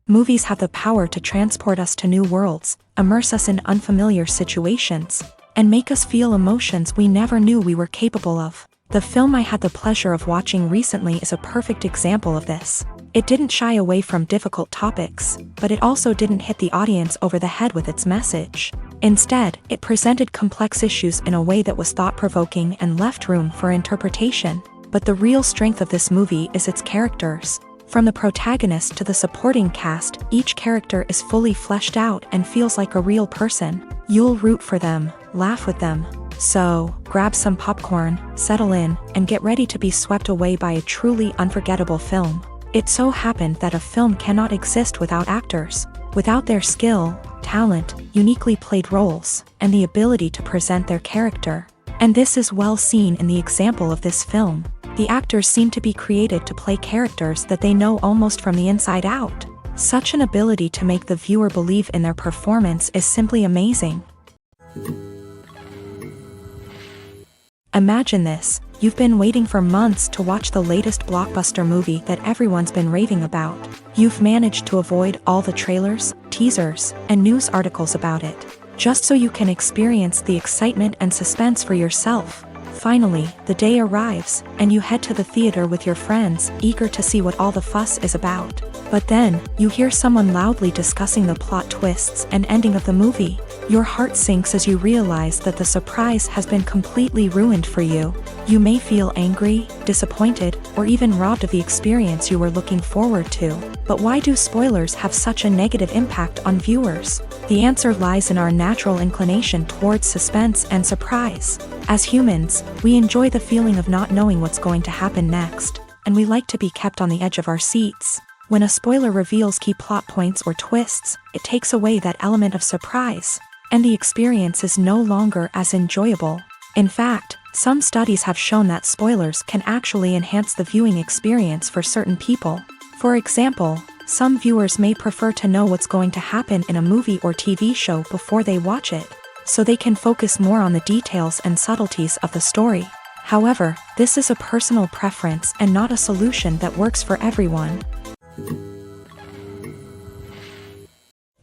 Movies have the power to transport us to new worlds, immerse us in unfamiliar situations, and make us feel emotions we never knew we were capable of. The film I had the pleasure of watching recently is a perfect example of this. It didn't shy away from difficult topics, but it also didn't hit the audience over the head with its message. Instead, it presented complex issues in a way that was thought-provoking and left room for interpretation. But the real strength of this movie is its characters. From the protagonist to the supporting cast, each character is fully fleshed out and feels like a real person. You'll root for them, laugh with them. So, grab some popcorn, settle in, and get ready to be swept away by a truly unforgettable film. It so happened that a film cannot exist without actors. Without their skill, talent, uniquely played roles, and the ability to present their character. And this is well seen in the example of this film. The actors seem to be created to play characters that they know almost from the inside out. Such an ability to make the viewer believe in their performance is simply amazing. Imagine this, you've been waiting for months to watch the latest blockbuster movie that everyone's been raving about. You've managed to avoid all the trailers, teasers, and news articles about it, just so you can experience the excitement and suspense for yourself. Finally, the day arrives, and you head to the theater with your friends, eager to see what all the fuss is about. But then, you hear someone loudly discussing the plot twists and ending of the movie. Your heart sinks as you realize that the surprise has been completely ruined for you. You may feel angry, disappointed, or even robbed of the experience you were looking forward to. But why do spoilers have such a negative impact on viewers? The answer lies in our natural inclination towards suspense and surprise. As humans, we enjoy the feeling of not knowing what's going to happen next, and we like to be kept on the edge of our seats. When a spoiler reveals key plot points or twists, it takes away that element of surprise, and the experience is no longer as enjoyable. In fact, some studies have shown that spoilers can actually enhance the viewing experience for certain people. For example, some viewers may prefer to know what's going to happen in a movie or TV show before they watch it, so they can focus more on the details and subtleties of the story. However, this is a personal preference and not a solution that works for everyone.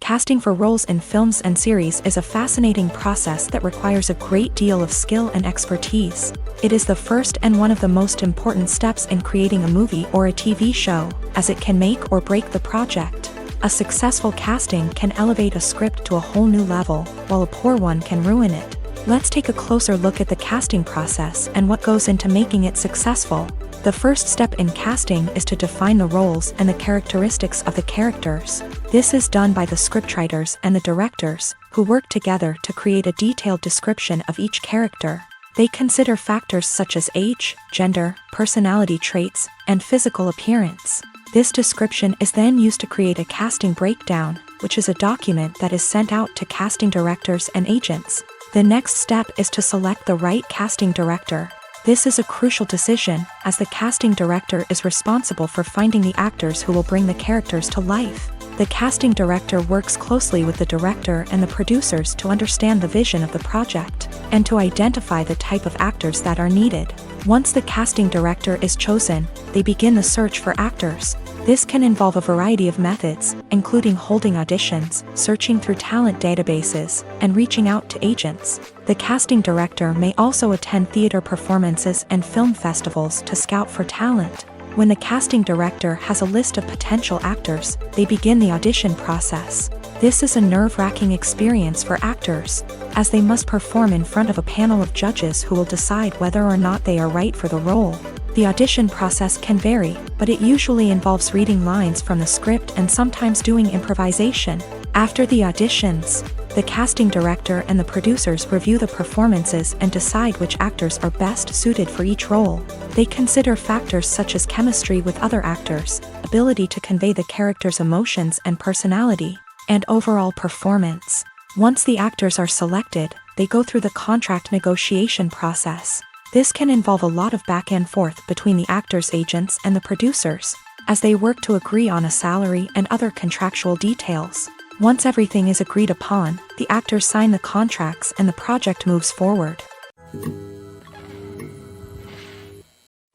Casting for roles in films and series is a fascinating process that requires a great deal of skill and expertise. It is the first and one of the most important steps in creating a movie or a TV show, as it can make or break the project. A successful casting can elevate a script to a whole new level, while a poor one can ruin it. Let's take a closer look at the casting process and what goes into making it successful. The first step in casting is to define the roles and the characteristics of the characters. This is done by the scriptwriters and the directors, who work together to create a detailed description of each character. They consider factors such as age, gender, personality traits, and physical appearance. This description is then used to create a casting breakdown, which is a document that is sent out to casting directors and agents. The next step is to select the right casting director. This is a crucial decision, as the casting director is responsible for finding the actors who will bring the characters to life. The casting director works closely with the director and the producers to understand the vision of the project, and to identify the type of actors that are needed. Once the casting director is chosen, they begin the search for actors. This can involve a variety of methods, including holding auditions, searching through talent databases, and reaching out to agents. The casting director may also attend theater performances and film festivals to scout for talent. When the casting director has a list of potential actors, they begin the audition process. This is a nerve-wracking experience for actors, as they must perform in front of a panel of judges who will decide whether or not they are right for the role. The audition process can vary, but it usually involves reading lines from the script and sometimes doing improvisation. After the auditions, the casting director and the producers review the performances and decide which actors are best suited for each role. They consider factors such as chemistry with other actors, ability to convey the character's emotions and personality, and overall performance. Once the actors are selected, they go through the contract negotiation process. This can involve a lot of back and forth between the actors' agents and the producers, as they work to agree on a salary and other contractual details. Once everything is agreed upon, the actors sign the contracts and the project moves forward.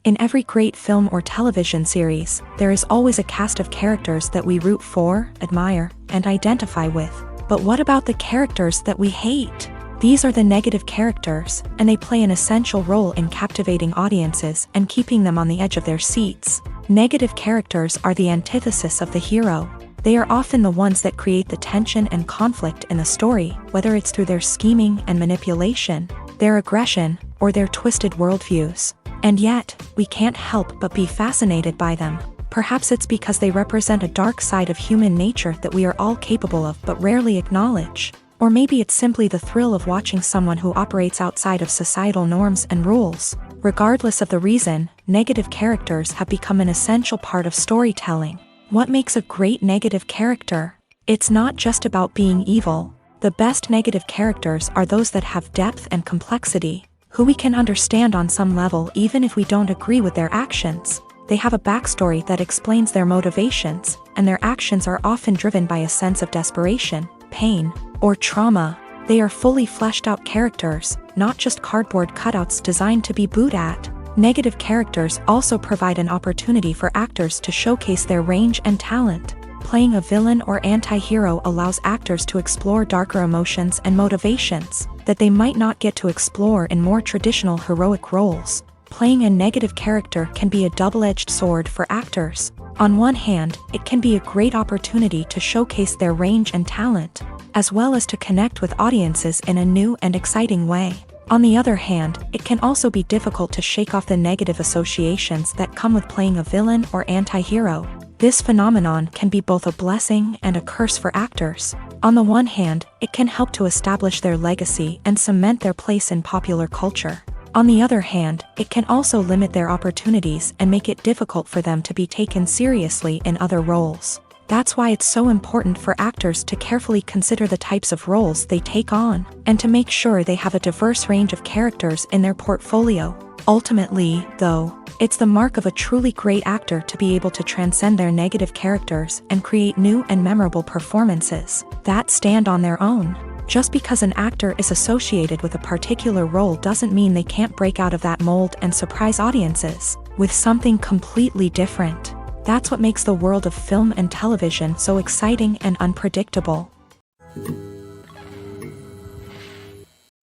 In every great film or television series, there is always a cast of characters that we root for, admire, and identify with. But what about the characters that we hate? These are the negative characters, and they play an essential role in captivating audiences and keeping them on the edge of their seats. Negative characters are the antithesis of the hero. They are often the ones that create the tension and conflict in the story, whether it's through their scheming and manipulation, their aggression, or their twisted worldviews. And yet, we can't help but be fascinated by them. Perhaps it's because they represent a dark side of human nature that we are all capable of but rarely acknowledge. Or maybe it's simply the thrill of watching someone who operates outside of societal norms and rules. Regardless of the reason, negative characters have become an essential part of storytelling. What makes a great negative character? It's not just about being evil. The best negative characters are those that have depth and complexity, who we can understand on some level even if we don't agree with their actions. They have a backstory that explains their motivations, and their actions are often driven by a sense of desperation, pain, or trauma. They are fully fleshed out characters, not just cardboard cutouts designed to be booed at. Negative characters also provide an opportunity for actors to showcase their range and talent. Playing a villain or anti-hero allows actors to explore darker emotions and motivations that they might not get to explore in more traditional heroic roles. Playing a negative character can be a double-edged sword for actors. On one hand, it can be a great opportunity to showcase their range and talent, as well as to connect with audiences in a new and exciting way. On the other hand, it can also be difficult to shake off the negative associations that come with playing a villain or anti-hero. This phenomenon can be both a blessing and a curse for actors. On the one hand, it can help to establish their legacy and cement their place in popular culture. On the other hand, it can also limit their opportunities and make it difficult for them to be taken seriously in other roles. That's why it's so important for actors to carefully consider the types of roles they take on, and to make sure they have a diverse range of characters in their portfolio. Ultimately, though, it's the mark of a truly great actor to be able to transcend their negative characters and create new and memorable performances that stand on their own. Just because an actor is associated with a particular role doesn't mean they can't break out of that mold and surprise audiences with something completely different. That's what makes the world of film and television so exciting and unpredictable.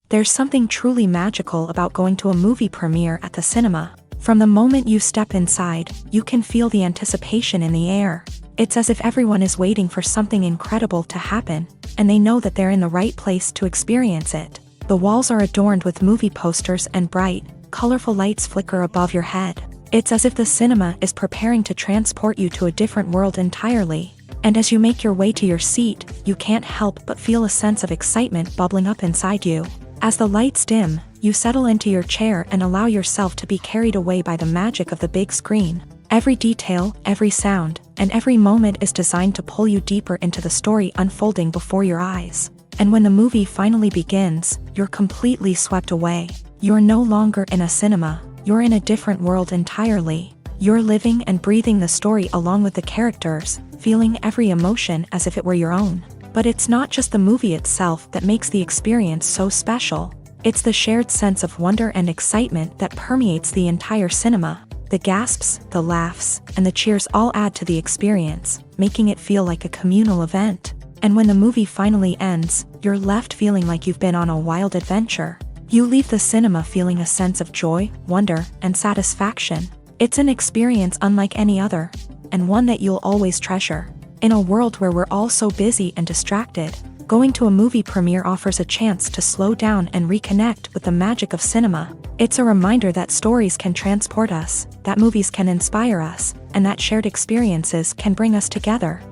There's something truly magical about going to a movie premiere at the cinema. From the moment you step inside, you can feel the anticipation in the air. It's as if everyone is waiting for something incredible to happen, and they know that they're in the right place to experience it. The walls are adorned with movie posters and bright, colorful lights flicker above your head. It's as if the cinema is preparing to transport you to a different world entirely. And as you make your way to your seat, you can't help but feel a sense of excitement bubbling up inside you. As the lights dim, you settle into your chair and allow yourself to be carried away by the magic of the big screen. Every detail, every sound, and every moment is designed to pull you deeper into the story unfolding before your eyes. And when the movie finally begins, you're completely swept away. You're no longer in a cinema, you're in a different world entirely. You're living and breathing the story along with the characters, feeling every emotion as if it were your own. But it's not just the movie itself that makes the experience so special. It's the shared sense of wonder and excitement that permeates the entire cinema. The gasps, the laughs, and the cheers all add to the experience, making it feel like a communal event. And when the movie finally ends, you're left feeling like you've been on a wild adventure. You leave the cinema feeling a sense of joy, wonder, and satisfaction. It's an experience unlike any other, and one that you'll always treasure. In a world where we're all so busy and distracted, going to a movie premiere offers a chance to slow down and reconnect with the magic of cinema. It's a reminder that stories can transport us, that movies can inspire us, and that shared experiences can bring us together.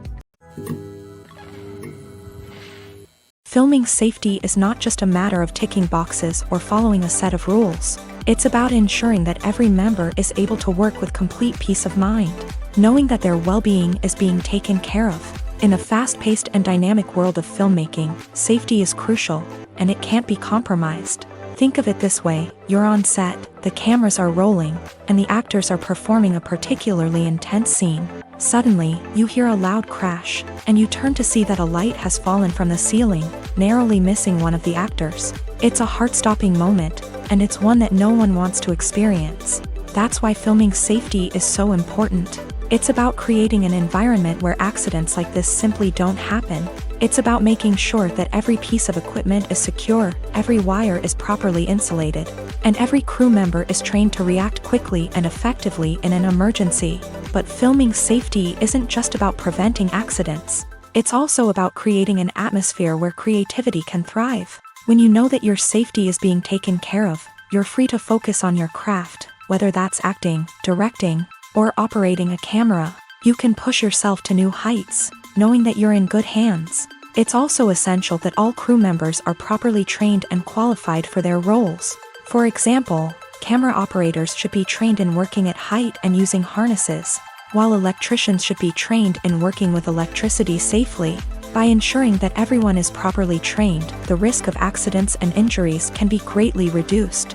Filming safety is not just a matter of ticking boxes or following a set of rules. It's about ensuring that every member is able to work with complete peace of mind, knowing that their well-being is being taken care of. In a fast-paced and dynamic world of filmmaking, safety is crucial, and it can't be compromised. Think of it this way: you're on set, the cameras are rolling, and the actors are performing a particularly intense scene. Suddenly, you hear a loud crash, and you turn to see that a light has fallen from the ceiling, narrowly missing one of the actors. It's a heart-stopping moment, and it's one that no one wants to experience. That's why filming safety is so important. It's about creating an environment where accidents like this simply don't happen. It's about making sure that every piece of equipment is secure, every wire is properly insulated, and every crew member is trained to react quickly and effectively in an emergency. But filming safety isn't just about preventing accidents. It's also about creating an atmosphere where creativity can thrive. When you know that your safety is being taken care of, you're free to focus on your craft, whether that's acting, directing, or operating a camera. You can push yourself to new heights, knowing that you're in good hands. It's also essential that all crew members are properly trained and qualified for their roles. For example, camera operators should be trained in working at height and using harnesses, while electricians should be trained in working with electricity safely. By ensuring that everyone is properly trained, the risk of accidents and injuries can be greatly reduced.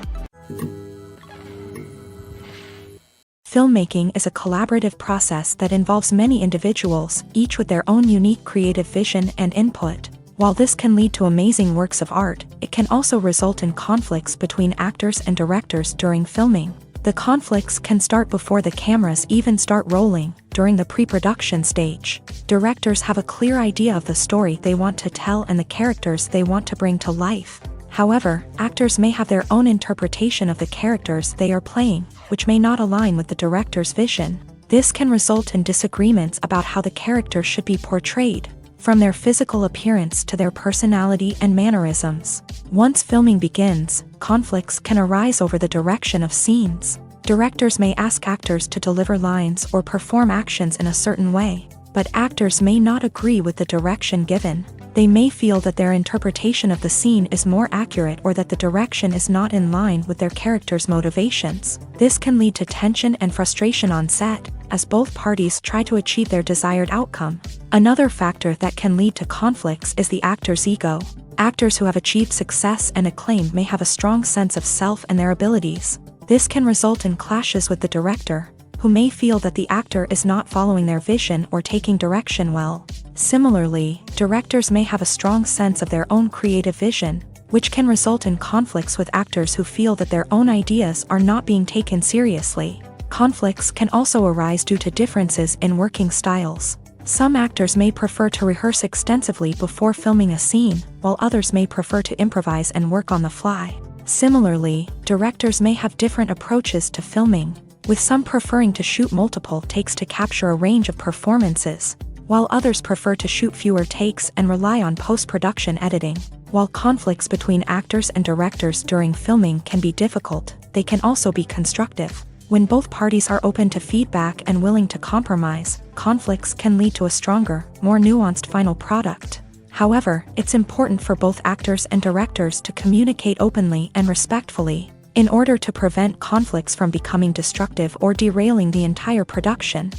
Filmmaking is a collaborative process that involves many individuals, each with their own unique creative vision and input. While this can lead to amazing works of art, it can also result in conflicts between actors and directors during filming. The conflicts can start before the cameras even start rolling, during the pre-production stage. Directors have a clear idea of the story they want to tell and the characters they want to bring to life. However, actors may have their own interpretation of the characters they are playing, which may not align with the director's vision. This can result in disagreements about how the character should be portrayed, from their physical appearance to their personality and mannerisms. Once filming begins, conflicts can arise over the direction of scenes. Directors may ask actors to deliver lines or perform actions in a certain way, but actors may not agree with the direction given. They may feel that their interpretation of the scene is more accurate or that the direction is not in line with their character's motivations. This can lead to tension and frustration on set, as both parties try to achieve their desired outcome. Another factor that can lead to conflicts is the actor's ego. Actors who have achieved success and acclaim may have a strong sense of self and their abilities. This can result in clashes with the director, who may feel that the actor is not following their vision or taking direction well. Similarly, directors may have a strong sense of their own creative vision, which can result in conflicts with actors who feel that their own ideas are not being taken seriously. Conflicts can also arise due to differences in working styles. Some actors may prefer to rehearse extensively before filming a scene, while others may prefer to improvise and work on the fly. Similarly, directors may have different approaches to filming, with some preferring to shoot multiple takes to capture a range of performances, while others prefer to shoot fewer takes and rely on post-production editing. While conflicts between actors and directors during filming can be difficult, they can also be constructive. When both parties are open to feedback and willing to compromise, conflicts can lead to a stronger, more nuanced final product. However, it's important for both actors and directors to communicate openly and respectfully, in order to prevent conflicts from becoming destructive or derailing the entire production.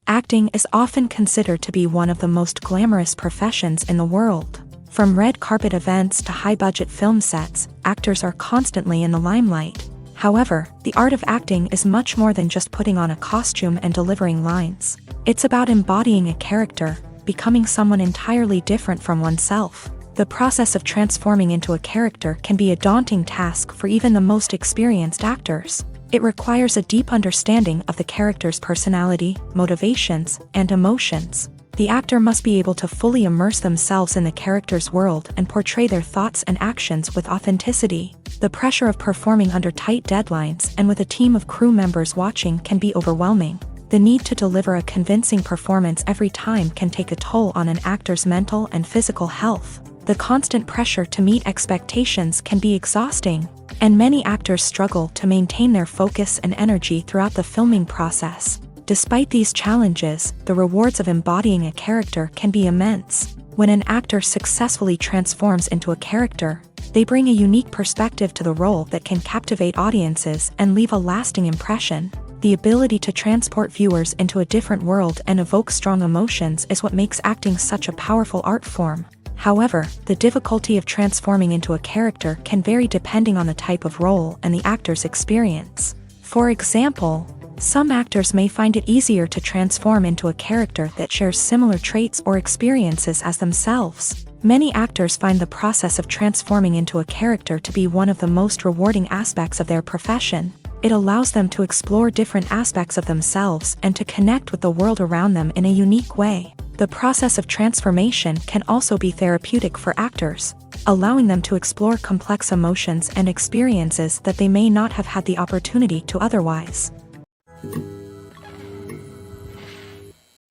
Acting is often considered to be one of the most glamorous professions in the world. From red carpet events to high-budget film sets, actors are constantly in the limelight. However, the art of acting is much more than just putting on a costume and delivering lines. It's about embodying a character, becoming someone entirely different from oneself. The process of transforming into a character can be a daunting task for even the most experienced actors. It requires a deep understanding of the character's personality, motivations, and emotions. The actor must be able to fully immerse themselves in the character's world and portray their thoughts and actions with authenticity. The pressure of performing under tight deadlines and with a team of crew members watching can be overwhelming. The need to deliver a convincing performance every time can take a toll on an actor's mental and physical health. The constant pressure to meet expectations can be exhausting, and many actors struggle to maintain their focus and energy throughout the filming process. Despite these challenges, the rewards of embodying a character can be immense. When an actor successfully transforms into a character, they bring a unique perspective to the role that can captivate audiences and leave a lasting impression. The ability to transport viewers into a different world and evoke strong emotions is what makes acting such a powerful art form. However, the difficulty of transforming into a character can vary depending on the type of role and the actor's experience. For example, some actors may find it easier to transform into a character that shares similar traits or experiences as themselves. Many actors find the process of transforming into a character to be one of the most rewarding aspects of their profession. It allows them to explore different aspects of themselves and to connect with the world around them in a unique way. The process of transformation can also be therapeutic for actors, allowing them to explore complex emotions and experiences that they may not have had the opportunity to otherwise.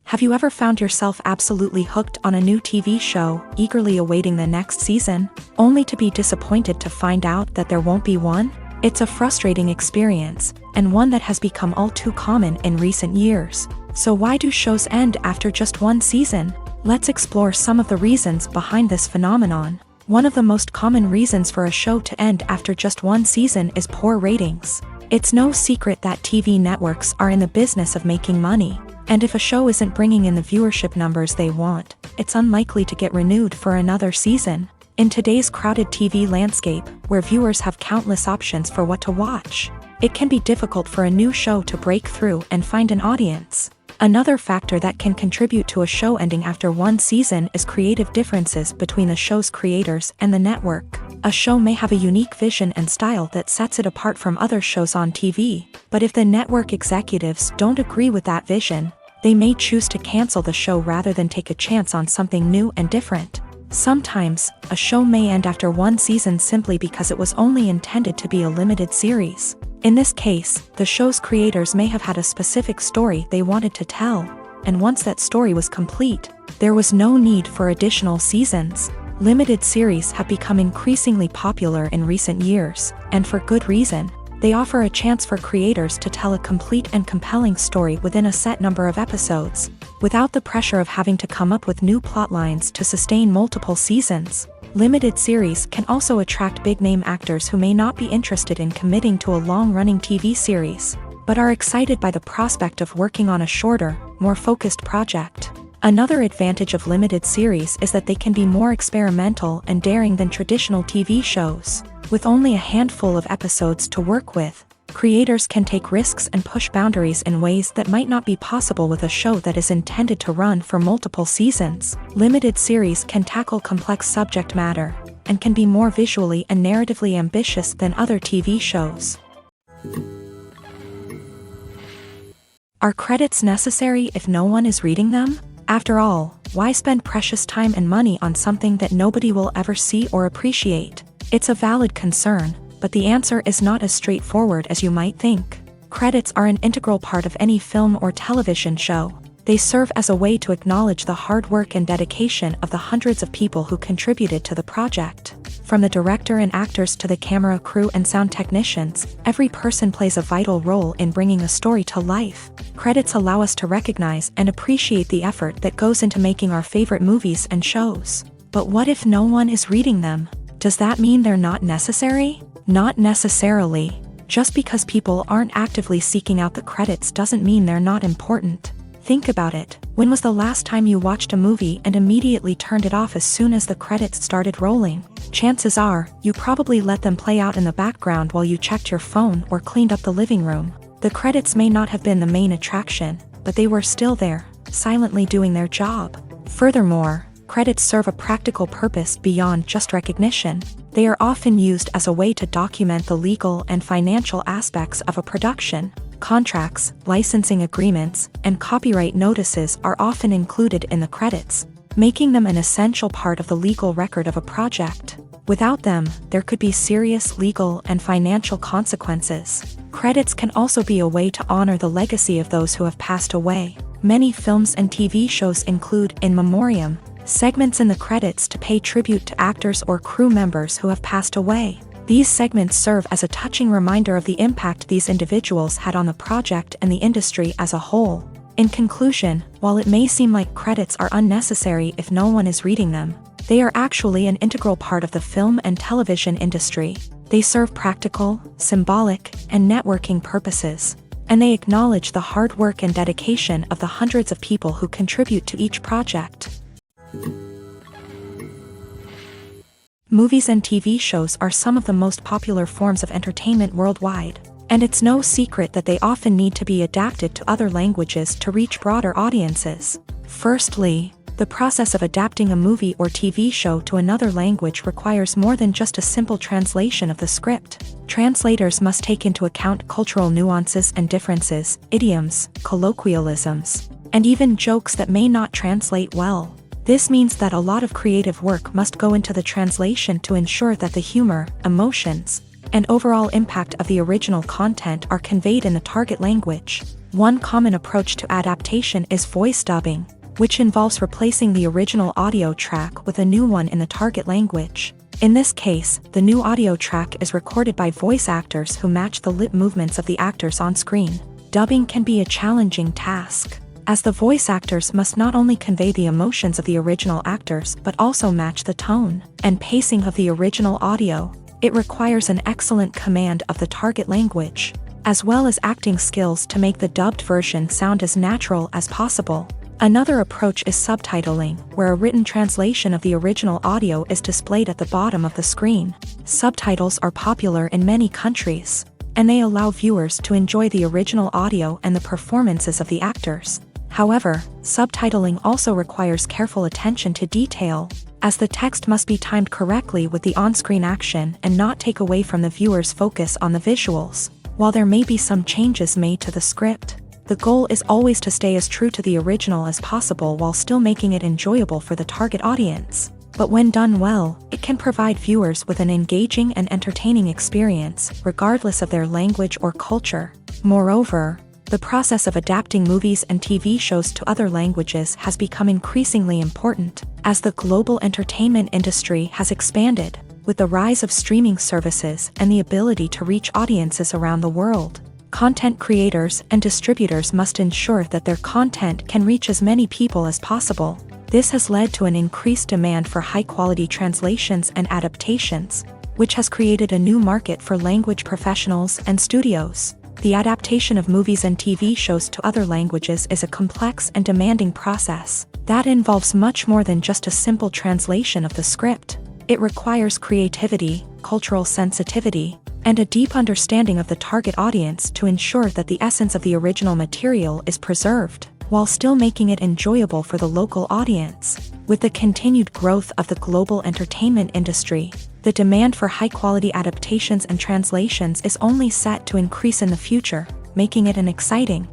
Have you ever found yourself absolutely hooked on a new TV show, eagerly awaiting the next season, only to be disappointed to find out that there won't be one? It's a frustrating experience, and one that has become all too common in recent years. So why do shows end after just one season? Let's explore some of the reasons behind this phenomenon. One of the most common reasons for a show to end after just one season is poor ratings. It's no secret that TV networks are in the business of making money, and if a show isn't bringing in the viewership numbers they want, it's unlikely to get renewed for another season. In today's crowded TV landscape, where viewers have countless options for what to watch, it can be difficult for a new show to break through and find an audience. Another factor that can contribute to a show ending after one season is creative differences between the show's creators and the network. A show may have a unique vision and style that sets it apart from other shows on TV, but if the network executives don't agree with that vision, they may choose to cancel the show rather than take a chance on something new and different. Sometimes, a show may end after one season simply because it was only intended to be a limited series. In this case, the show's creators may have had a specific story they wanted to tell, and once that story was complete, there was no need for additional seasons. Limited series have become increasingly popular in recent years, and for good reason. They offer a chance for creators to tell a complete and compelling story within a set number of episodes, without the pressure of having to come up with new plot lines to sustain multiple seasons. Limited series can also attract big-name actors who may not be interested in committing to a long-running TV series, but are excited by the prospect of working on a shorter, more focused project. Another advantage of limited series is that they can be more experimental and daring than traditional TV shows. With only a handful of episodes to work with, creators can take risks and push boundaries in ways that might not be possible with a show that is intended to run for multiple seasons. Limited series can tackle complex subject matter, and can be more visually and narratively ambitious than other TV shows. Are credits necessary if no one is reading them? After all, why spend precious time and money on something that nobody will ever see or appreciate? It's a valid concern, but the answer is not as straightforward as you might think. Credits are an integral part of any film or television show. They serve as a way to acknowledge the hard work and dedication of the hundreds of people who contributed to the project. From the director and actors to the camera crew and sound technicians, every person plays a vital role in bringing a story to life. Credits allow us to recognize and appreciate the effort that goes into making our favorite movies and shows. But what if no one is reading them? Does that mean they're not necessary? Not necessarily. Just because people aren't actively seeking out the credits doesn't mean they're not important. Think about it. When was the last time you watched a movie and immediately turned it off as soon as the credits started rolling? Chances are, you probably let them play out in the background while you checked your phone or cleaned up the living room. The credits may not have been the main attraction, but they were still there, silently doing their job. Furthermore, credits serve a practical purpose beyond just recognition. They are often used as a way to document the legal and financial aspects of a production. Contracts, licensing agreements, and copyright notices are often included in the credits, making them an essential part of the legal record of a project. Without them, there could be serious legal and financial consequences. Credits can also be a way to honor the legacy of those who have passed away. Many films and TV shows include in memoriam segments in the credits to pay tribute to actors or crew members who have passed away. These segments serve as a touching reminder of the impact these individuals had on the project and the industry as a whole. In conclusion, while it may seem like credits are unnecessary if no one is reading them, they are actually an integral part of the film and television industry. They serve practical, symbolic, and networking purposes, and they acknowledge the hard work and dedication of the hundreds of people who contribute to each project. Movies and TV shows are some of the most popular forms of entertainment worldwide, and it's no secret that they often need to be adapted to other languages to reach broader audiences. Firstly, The process of adapting a movie or TV show to another language requires more than just a simple translation of the script. Translators must take into account cultural nuances and differences, idioms, colloquialisms, and even jokes that may not translate well. This means that a lot of creative work must go into the translation to ensure that the humor, emotions, and overall impact of the original content are conveyed in the target language. One common approach to adaptation is voice dubbing, which involves replacing the original audio track with a new one in the target language. In this case, the new audio track is recorded by voice actors who match the lip movements of the actors on screen. Dubbing can be a challenging task, as the voice actors must not only convey the emotions of the original actors but also match the tone and pacing of the original audio. It requires an excellent command of the target language, as well as acting skills to make the dubbed version sound as natural as possible. Another approach is subtitling, where a written translation of the original audio is displayed at the bottom of the screen. Subtitles are popular in many countries, and they allow viewers to enjoy the original audio and the performances of the actors. However, subtitling also requires careful attention to detail, as the text must be timed correctly with the on-screen action and not take away from the viewer's focus on the visuals. While there may be some changes made to the script, the goal is always to stay as true to the original as possible while still making it enjoyable for the target audience. But when done well, it can provide viewers with an engaging and entertaining experience, regardless of their language or culture. Moreover, the process of adapting movies and TV shows to other languages has become increasingly important, as the global entertainment industry has expanded, with the rise of streaming services and the ability to reach audiences around the world. Content creators and distributors must ensure that their content can reach as many people as possible. This has led to an increased demand for high-quality translations and adaptations, which has created a new market for language professionals and studios. The adaptation of movies and TV shows to other languages is a complex and demanding process that involves much more than just a simple translation of the script. It requires creativity, cultural sensitivity, and a deep understanding of the target audience to ensure that the essence of the original material is preserved, while still making it enjoyable for the local audience. With the continued growth of the global entertainment industry, the demand for high-quality adaptations and translations is only set to increase in the future, making it an exciting.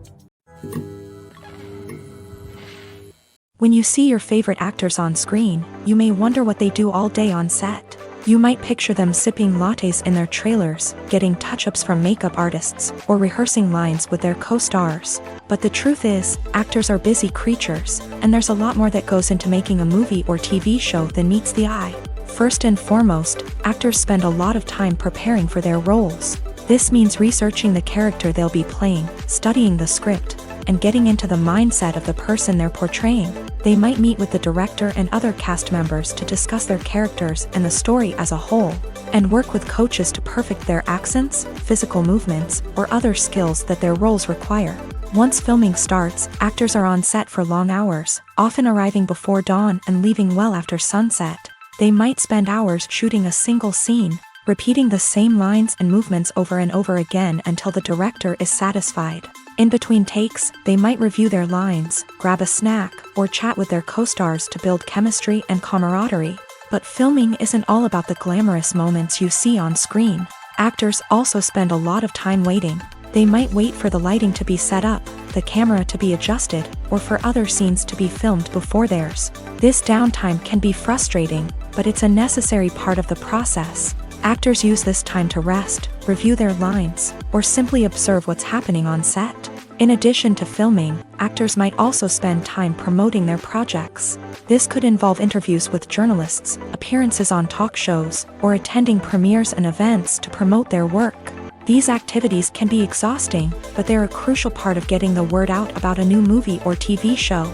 When you see your favorite actors on screen, you may wonder what they do all day on set. You might picture them sipping lattes in their trailers, getting touch-ups from makeup artists, or rehearsing lines with their co-stars. But the truth is, actors are busy creatures, and there's a lot more that goes into making a movie or TV show than meets the eye. First and foremost, actors spend a lot of time preparing for their roles. This means researching the character they'll be playing, studying the script, and getting into the mindset of the person they're portraying. They might meet with the director and other cast members to discuss their characters and the story as a whole, and work with coaches to perfect their accents, physical movements, or other skills that their roles require. Once filming starts, actors are on set for long hours, often arriving before dawn and leaving well after sunset. They might spend hours shooting a single scene, repeating the same lines and movements over and over again until the director is satisfied. In between takes, they might review their lines, grab a snack, or chat with their co-stars to build chemistry and camaraderie. But filming isn't all about the glamorous moments you see on screen. Actors also spend a lot of time waiting. They might wait for the lighting to be set up, the camera to be adjusted, or for other scenes to be filmed before theirs. This downtime can be frustrating, but it's a necessary part of the process. Actors use this time to rest, review their lines, or simply observe what's happening on set. In addition to filming, actors might also spend time promoting their projects. This could involve interviews with journalists, appearances on talk shows, or attending premieres and events to promote their work. These activities can be exhausting, but they're a crucial part of getting the word out about a new movie or TV show.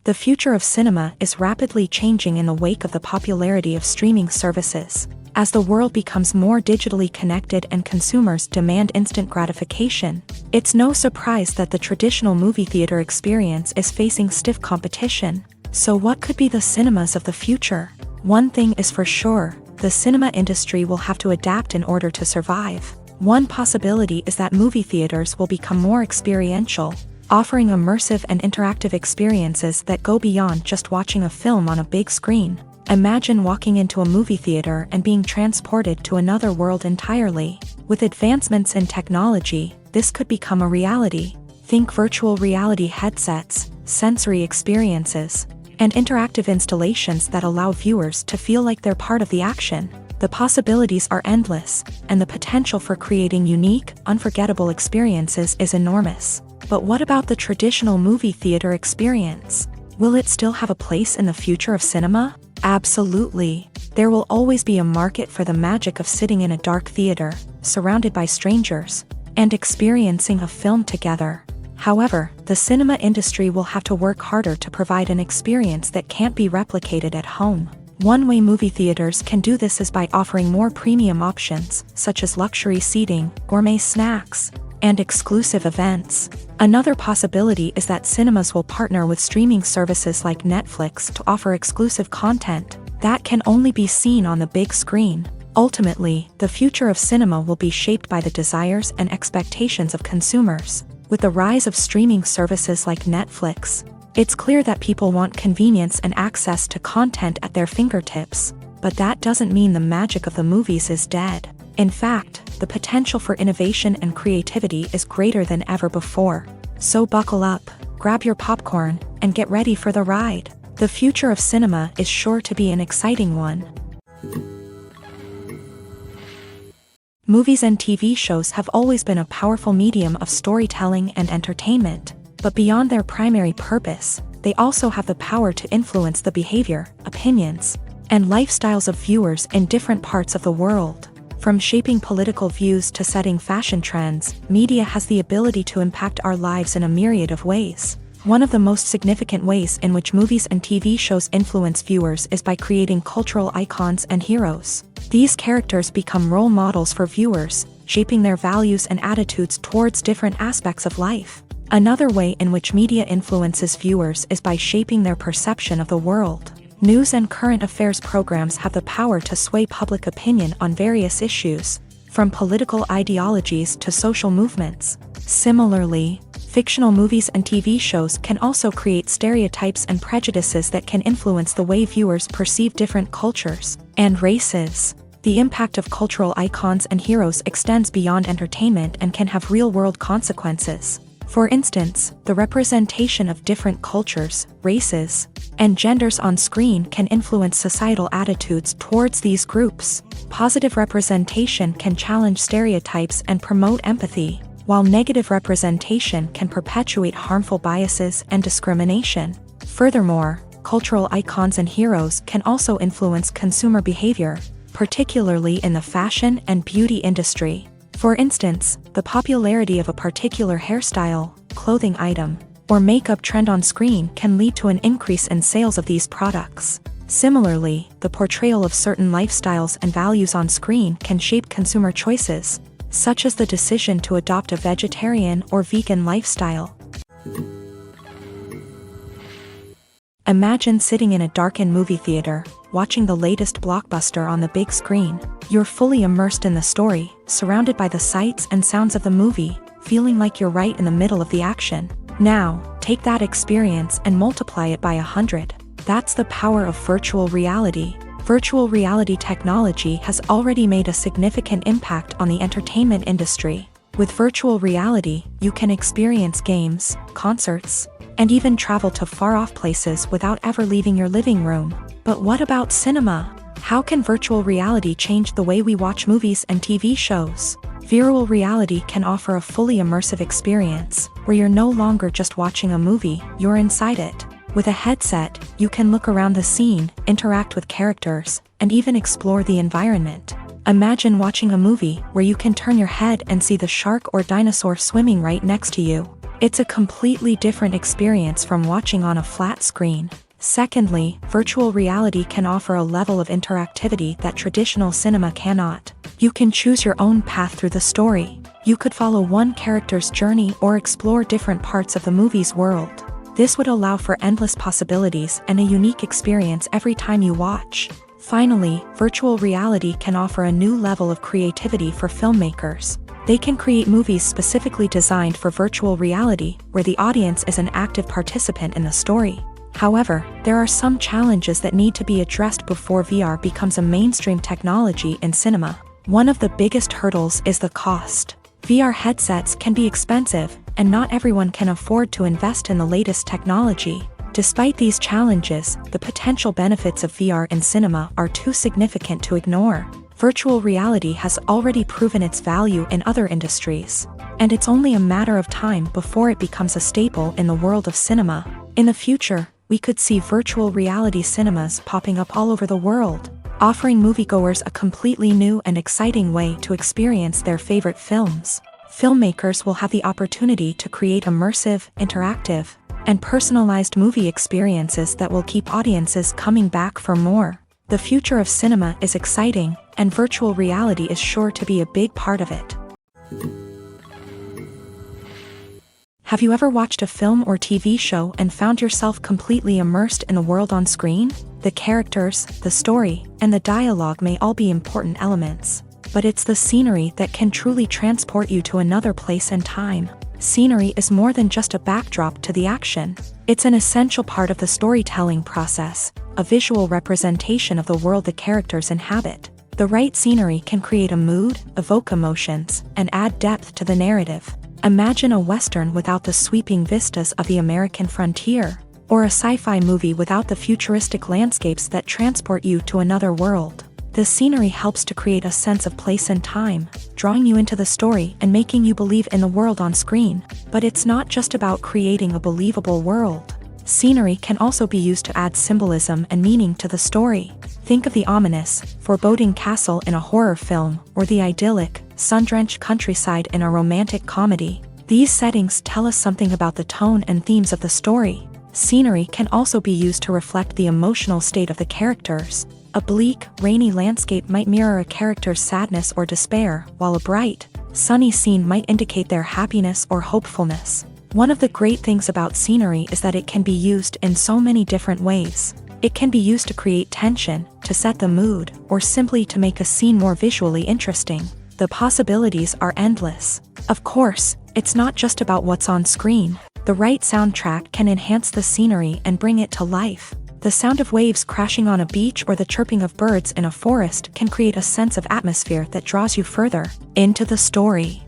The future of cinema is rapidly changing in the wake of the popularity of streaming services. As the world becomes more digitally connected and consumers demand instant gratification, it's no surprise that the traditional movie theater experience is facing stiff competition. So what could be the cinemas of the future? One thing is for sure, the cinema industry will have to adapt in order to survive. One possibility is that movie theaters will become more experiential. offering immersive and interactive experiences that go beyond just watching a film on a big screen. Imagine walking into a movie theater and being transported to another world entirely. With advancements in technology, this could become a reality. Think virtual reality headsets, sensory experiences, and interactive installations that allow viewers to feel like they're part of the action. The possibilities are endless, and the potential for creating unique, unforgettable experiences is enormous. But what about the traditional movie theater experience? Will it still have a place in the future of cinema? Absolutely. There will always be a market for the magic of sitting in a dark theater, surrounded by strangers, and experiencing a film together. However, the cinema industry will have to work harder to provide an experience that can't be replicated at home. One way movie theaters can do this is by offering more premium options, such as luxury seating, gourmet snacks, and exclusive events. Another possibility is that cinemas will partner with streaming services like Netflix to offer exclusive content that can only be seen on the big screen. Ultimately, the future of cinema will be shaped by the desires and expectations of consumers. With the rise of streaming services like Netflix, it's clear that people want convenience and access to content at their fingertips. But that doesn't mean the magic of the movies is dead. In fact, the potential for innovation and creativity is greater than ever before. So buckle up, grab your popcorn, and get ready for the ride. The future of cinema is sure to be an exciting one. Movies and TV shows have always been a powerful medium of storytelling and entertainment. But beyond their primary purpose, they also have the power to influence the behavior, opinions, and lifestyles of viewers in different parts of the world. From shaping political views to setting fashion trends, media has the ability to impact our lives in a myriad of ways. One of the most significant ways in which movies and TV shows influence viewers is by creating cultural icons and heroes. These characters become role models for viewers, shaping their values and attitudes towards different aspects of life. Another way in which media influences viewers is by shaping their perception of the world. News and current affairs programs have the power to sway public opinion on various issues, from political ideologies to social movements. Similarly, fictional movies and TV shows can also create stereotypes and prejudices that can influence the way viewers perceive different cultures and races. The impact of cultural icons and heroes extends beyond entertainment and can have real-world consequences. For instance, the representation of different cultures, races, and genders on screen can influence societal attitudes towards these groups. Positive representation can challenge stereotypes and promote empathy, while negative representation can perpetuate harmful biases and discrimination. Furthermore, cultural icons and heroes can also influence consumer behavior, particularly in the fashion and beauty industry. For instance, the popularity of a particular hairstyle, clothing item, or makeup trend on screen can lead to an increase in sales of these products. Similarly, the portrayal of certain lifestyles and values on screen can shape consumer choices, such as the decision to adopt a vegetarian or vegan lifestyle. Imagine sitting in a darkened movie theater, watching the latest blockbuster on the big screen. You're fully immersed in the story, surrounded by the sights and sounds of the movie, feeling like you're right in the middle of the action. Now, take that experience and multiply it by 100. That's the power of virtual reality. Virtual reality technology has already made a significant impact on the entertainment industry. With virtual reality, you can experience games, concerts, and even travel to far-off places without ever leaving your living room. But what about cinema? How can virtual reality change the way we watch movies and TV shows? Virtual reality can offer a fully immersive experience, where you're no longer just watching a movie, you're inside it. With a headset, you can look around the scene, interact with characters, and even explore the environment. Imagine watching a movie where you can turn your head and see the shark or dinosaur swimming right next to you. It's a completely different experience from watching on a flat screen. Secondly, virtual reality can offer a level of interactivity that traditional cinema cannot. You can choose your own path through the story. You could follow one character's journey or explore different parts of the movie's world. This would allow for endless possibilities and a unique experience every time you watch. Finally, virtual reality can offer a new level of creativity for filmmakers. They can create movies specifically designed for virtual reality, where the audience is an active participant in the story. However, there are some challenges that need to be addressed before VR becomes a mainstream technology in cinema. One of the biggest hurdles is the cost. VR headsets can be expensive, and not everyone can afford to invest in the latest technology. Despite these challenges, the potential benefits of VR in cinema are too significant to ignore. Virtual reality has already proven its value in other industries, and it's only a matter of time before it becomes a staple in the world of cinema. In the future, we could see virtual reality cinemas popping up all over the world, offering moviegoers a completely new and exciting way to experience their favorite films. Filmmakers will have the opportunity to create immersive, interactive, and personalized movie experiences that will keep audiences coming back for more. The future of cinema is exciting, and virtual reality is sure to be a big part of it. Have you ever watched a film or TV show and found yourself completely immersed in the world on screen? The characters, the story, and the dialogue may all be important elements, but it's the scenery that can truly transport you to another place and time. Scenery is more than just a backdrop to the action. It's an essential part of the storytelling process, a visual representation of the world the characters inhabit. The right scenery can create a mood, evoke emotions, and add depth to the narrative. Imagine a Western without the sweeping vistas of the American frontier, or a sci-fi movie without the futuristic landscapes that transport you to another world. The scenery helps to create a sense of place and time, drawing you into the story and making you believe in the world on screen. But it's not just about creating a believable world. Scenery can also be used to add symbolism and meaning to the story. Think of the ominous, foreboding castle in a horror film, or the idyllic, sun-drenched countryside in a romantic comedy. These settings tell us something about the tone and themes of the story. Scenery can also be used to reflect the emotional state of the characters. A bleak, rainy landscape might mirror a character's sadness or despair, while a bright, sunny scene might indicate their happiness or hopefulness. One of the great things about scenery is that it can be used in so many different ways. It can be used to create tension, to set the mood, or simply to make a scene more visually interesting. The possibilities are endless. Of course, it's not just about what's on screen. The right soundtrack can enhance the scenery and bring it to life. The sound of waves crashing on a beach or the chirping of birds in a forest can create a sense of atmosphere that draws you further into the story.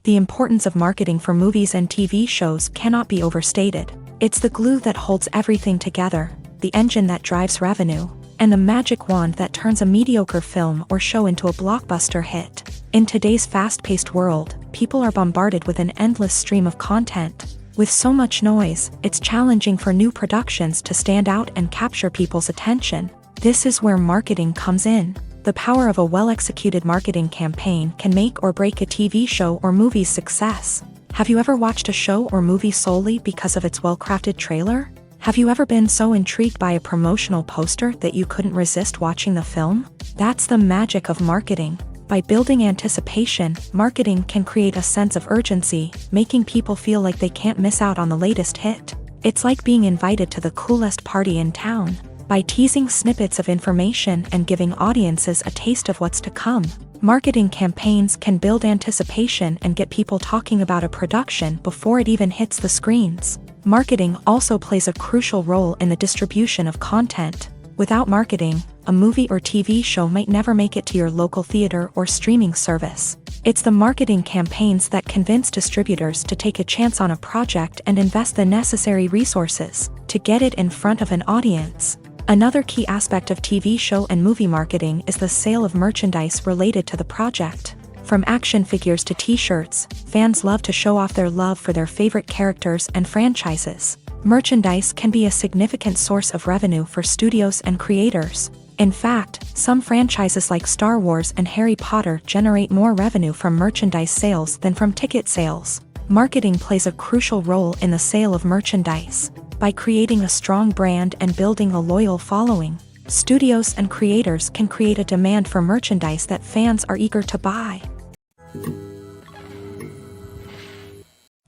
The importance of marketing for movies and TV shows cannot be overstated. It's the glue that holds everything together, the engine that drives revenue, and the magic wand that turns a mediocre film or show into a blockbuster hit. In today's fast-paced world, people are bombarded with an endless stream of content. With so much noise, it's challenging for new productions to stand out and capture people's attention. This is where marketing comes in. The power of a well-executed marketing campaign can make or break a TV show or movie's success. Have you ever watched a show or movie solely because of its well-crafted trailer? Have you ever been so intrigued by a promotional poster that you couldn't resist watching the film? That's the magic of marketing. By building anticipation, marketing can create a sense of urgency, making people feel like they can't miss out on the latest hit. It's like being invited to the coolest party in town. By teasing snippets of information and giving audiences a taste of what's to come, marketing campaigns can build anticipation and get people talking about a production before it even hits the screens. Marketing also plays a crucial role in the distribution of content. Without marketing, a movie or TV show might never make it to your local theater or streaming service. It's the marketing campaigns that convince distributors to take a chance on a project and invest the necessary resources to get it in front of an audience. Another key aspect of TV show and movie marketing is the sale of merchandise related to the project. From action figures to t-shirts, fans love to show off their love for their favorite characters and franchises. Merchandise can be a significant source of revenue for studios and creators. In fact, some franchises like Star Wars and Harry Potter generate more revenue from merchandise sales than from ticket sales. Marketing plays a crucial role in the sale of merchandise. By creating a strong brand and building a loyal following, studios and creators can create a demand for merchandise that fans are eager to buy.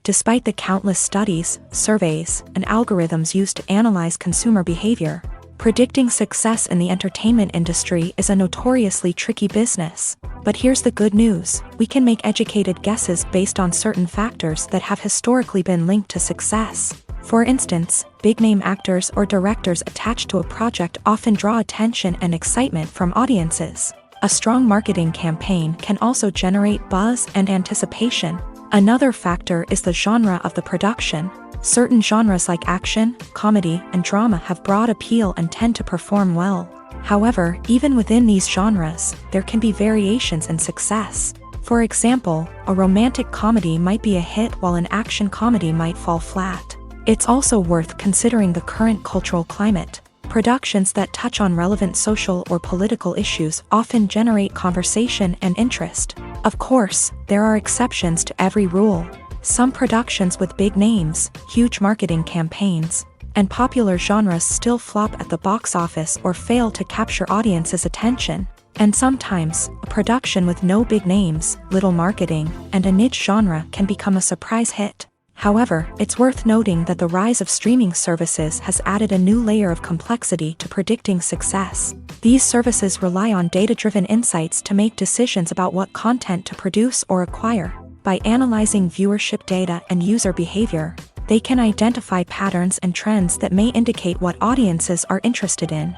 Despite the countless studies, surveys, and algorithms used to analyze consumer behavior, Predicting success in the entertainment industry is a notoriously tricky business. But here's the good news: we can make educated guesses based on certain factors that have historically been linked to success. For instance, big-name actors or directors attached to a project often draw attention and excitement from audiences. A strong marketing campaign can also generate buzz and anticipation. Another factor is the genre of the production. Certain genres like action, comedy, and drama have broad appeal and tend to perform well. However, even within these genres, there can be variations in success. For example, a romantic comedy might be a hit while an action comedy might fall flat. It's also worth considering the current cultural climate. Productions that touch on relevant social or political issues often generate conversation and interest. Of course, there are exceptions to every rule. Some productions with big names, huge marketing campaigns, and popular genres still flop at the box office or fail to capture audiences' attention. And sometimes, a production with no big names, little marketing, and a niche genre can become a surprise hit. However, it's worth noting that the rise of streaming services has added a new layer of complexity to predicting success. These services rely on data-driven insights to make decisions about what content to produce or acquire. By analyzing viewership data and user behavior, they can identify patterns and trends that may indicate what audiences are interested in.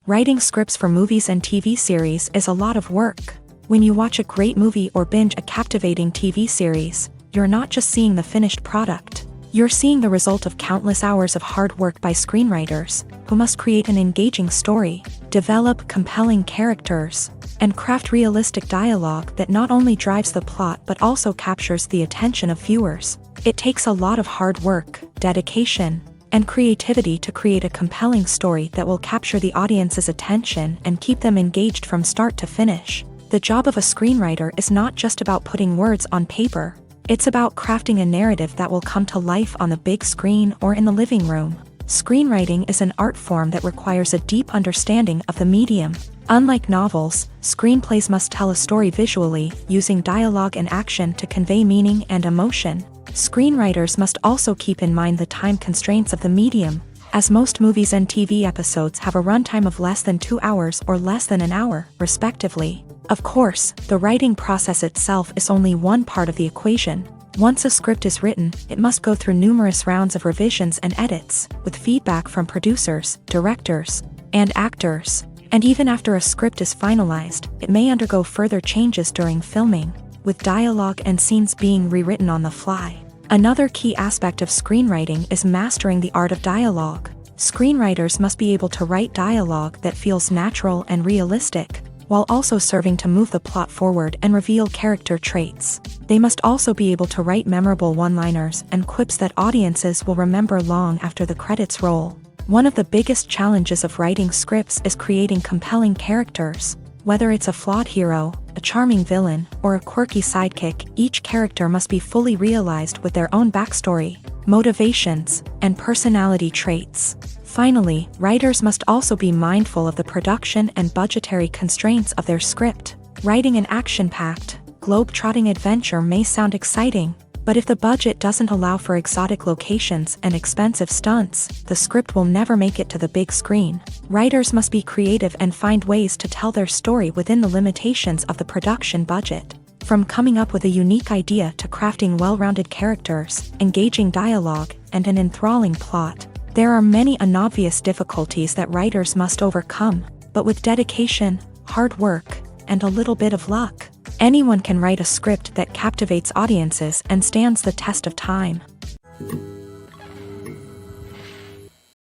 Writing scripts for movies and TV series is a lot of work. When you watch a great movie or binge a captivating TV series, you're not just seeing the finished product. You're seeing the result of countless hours of hard work by screenwriters, who must create an engaging story, develop compelling characters, and craft realistic dialogue that not only drives the plot but also captures the attention of viewers. It takes a lot of hard work, dedication, and creativity to create a compelling story that will capture the audience's attention and keep them engaged from start to finish. The job of a screenwriter is not just about putting words on paper. It's about crafting a narrative that will come to life on the big screen or in the living room. Screenwriting is an art form that requires a deep understanding of the medium. Unlike novels, screenplays must tell a story visually, using dialogue and action to convey meaning and emotion. Screenwriters must also keep in mind the time constraints of the medium, as most movies and TV episodes have a runtime of less than 2 hours or less than an hour, respectively. Of course, the writing process itself is only one part of the equation. Once a script is written, it must go through numerous rounds of revisions and edits, with feedback from producers, directors, and actors. And even after a script is finalized, it may undergo further changes during filming, with dialogue and scenes being rewritten on the fly. Another key aspect of screenwriting is mastering the art of dialogue. Screenwriters must be able to write dialogue that feels natural and realistic, while also serving to move the plot forward and reveal character traits. They must also be able to write memorable one-liners and quips that audiences will remember long after the credits roll. One of the biggest challenges of writing scripts is creating compelling characters. Whether it's a flawed hero, a charming villain, or a quirky sidekick, each character must be fully realized with their own backstory, motivations, and personality traits. Finally, writers must also be mindful of the production and budgetary constraints of their script. Writing an action-packed, globe-trotting adventure may sound exciting, but if the budget doesn't allow for exotic locations and expensive stunts, the script will never make it to the big screen. Writers must be creative and find ways to tell their story within the limitations of the production budget. From coming up with a unique idea to crafting well-rounded characters, engaging dialogue, and an enthralling plot, there are many unobvious difficulties that writers must overcome, but with dedication, hard work, and a little bit of luck, anyone can write a script that captivates audiences and stands the test of time.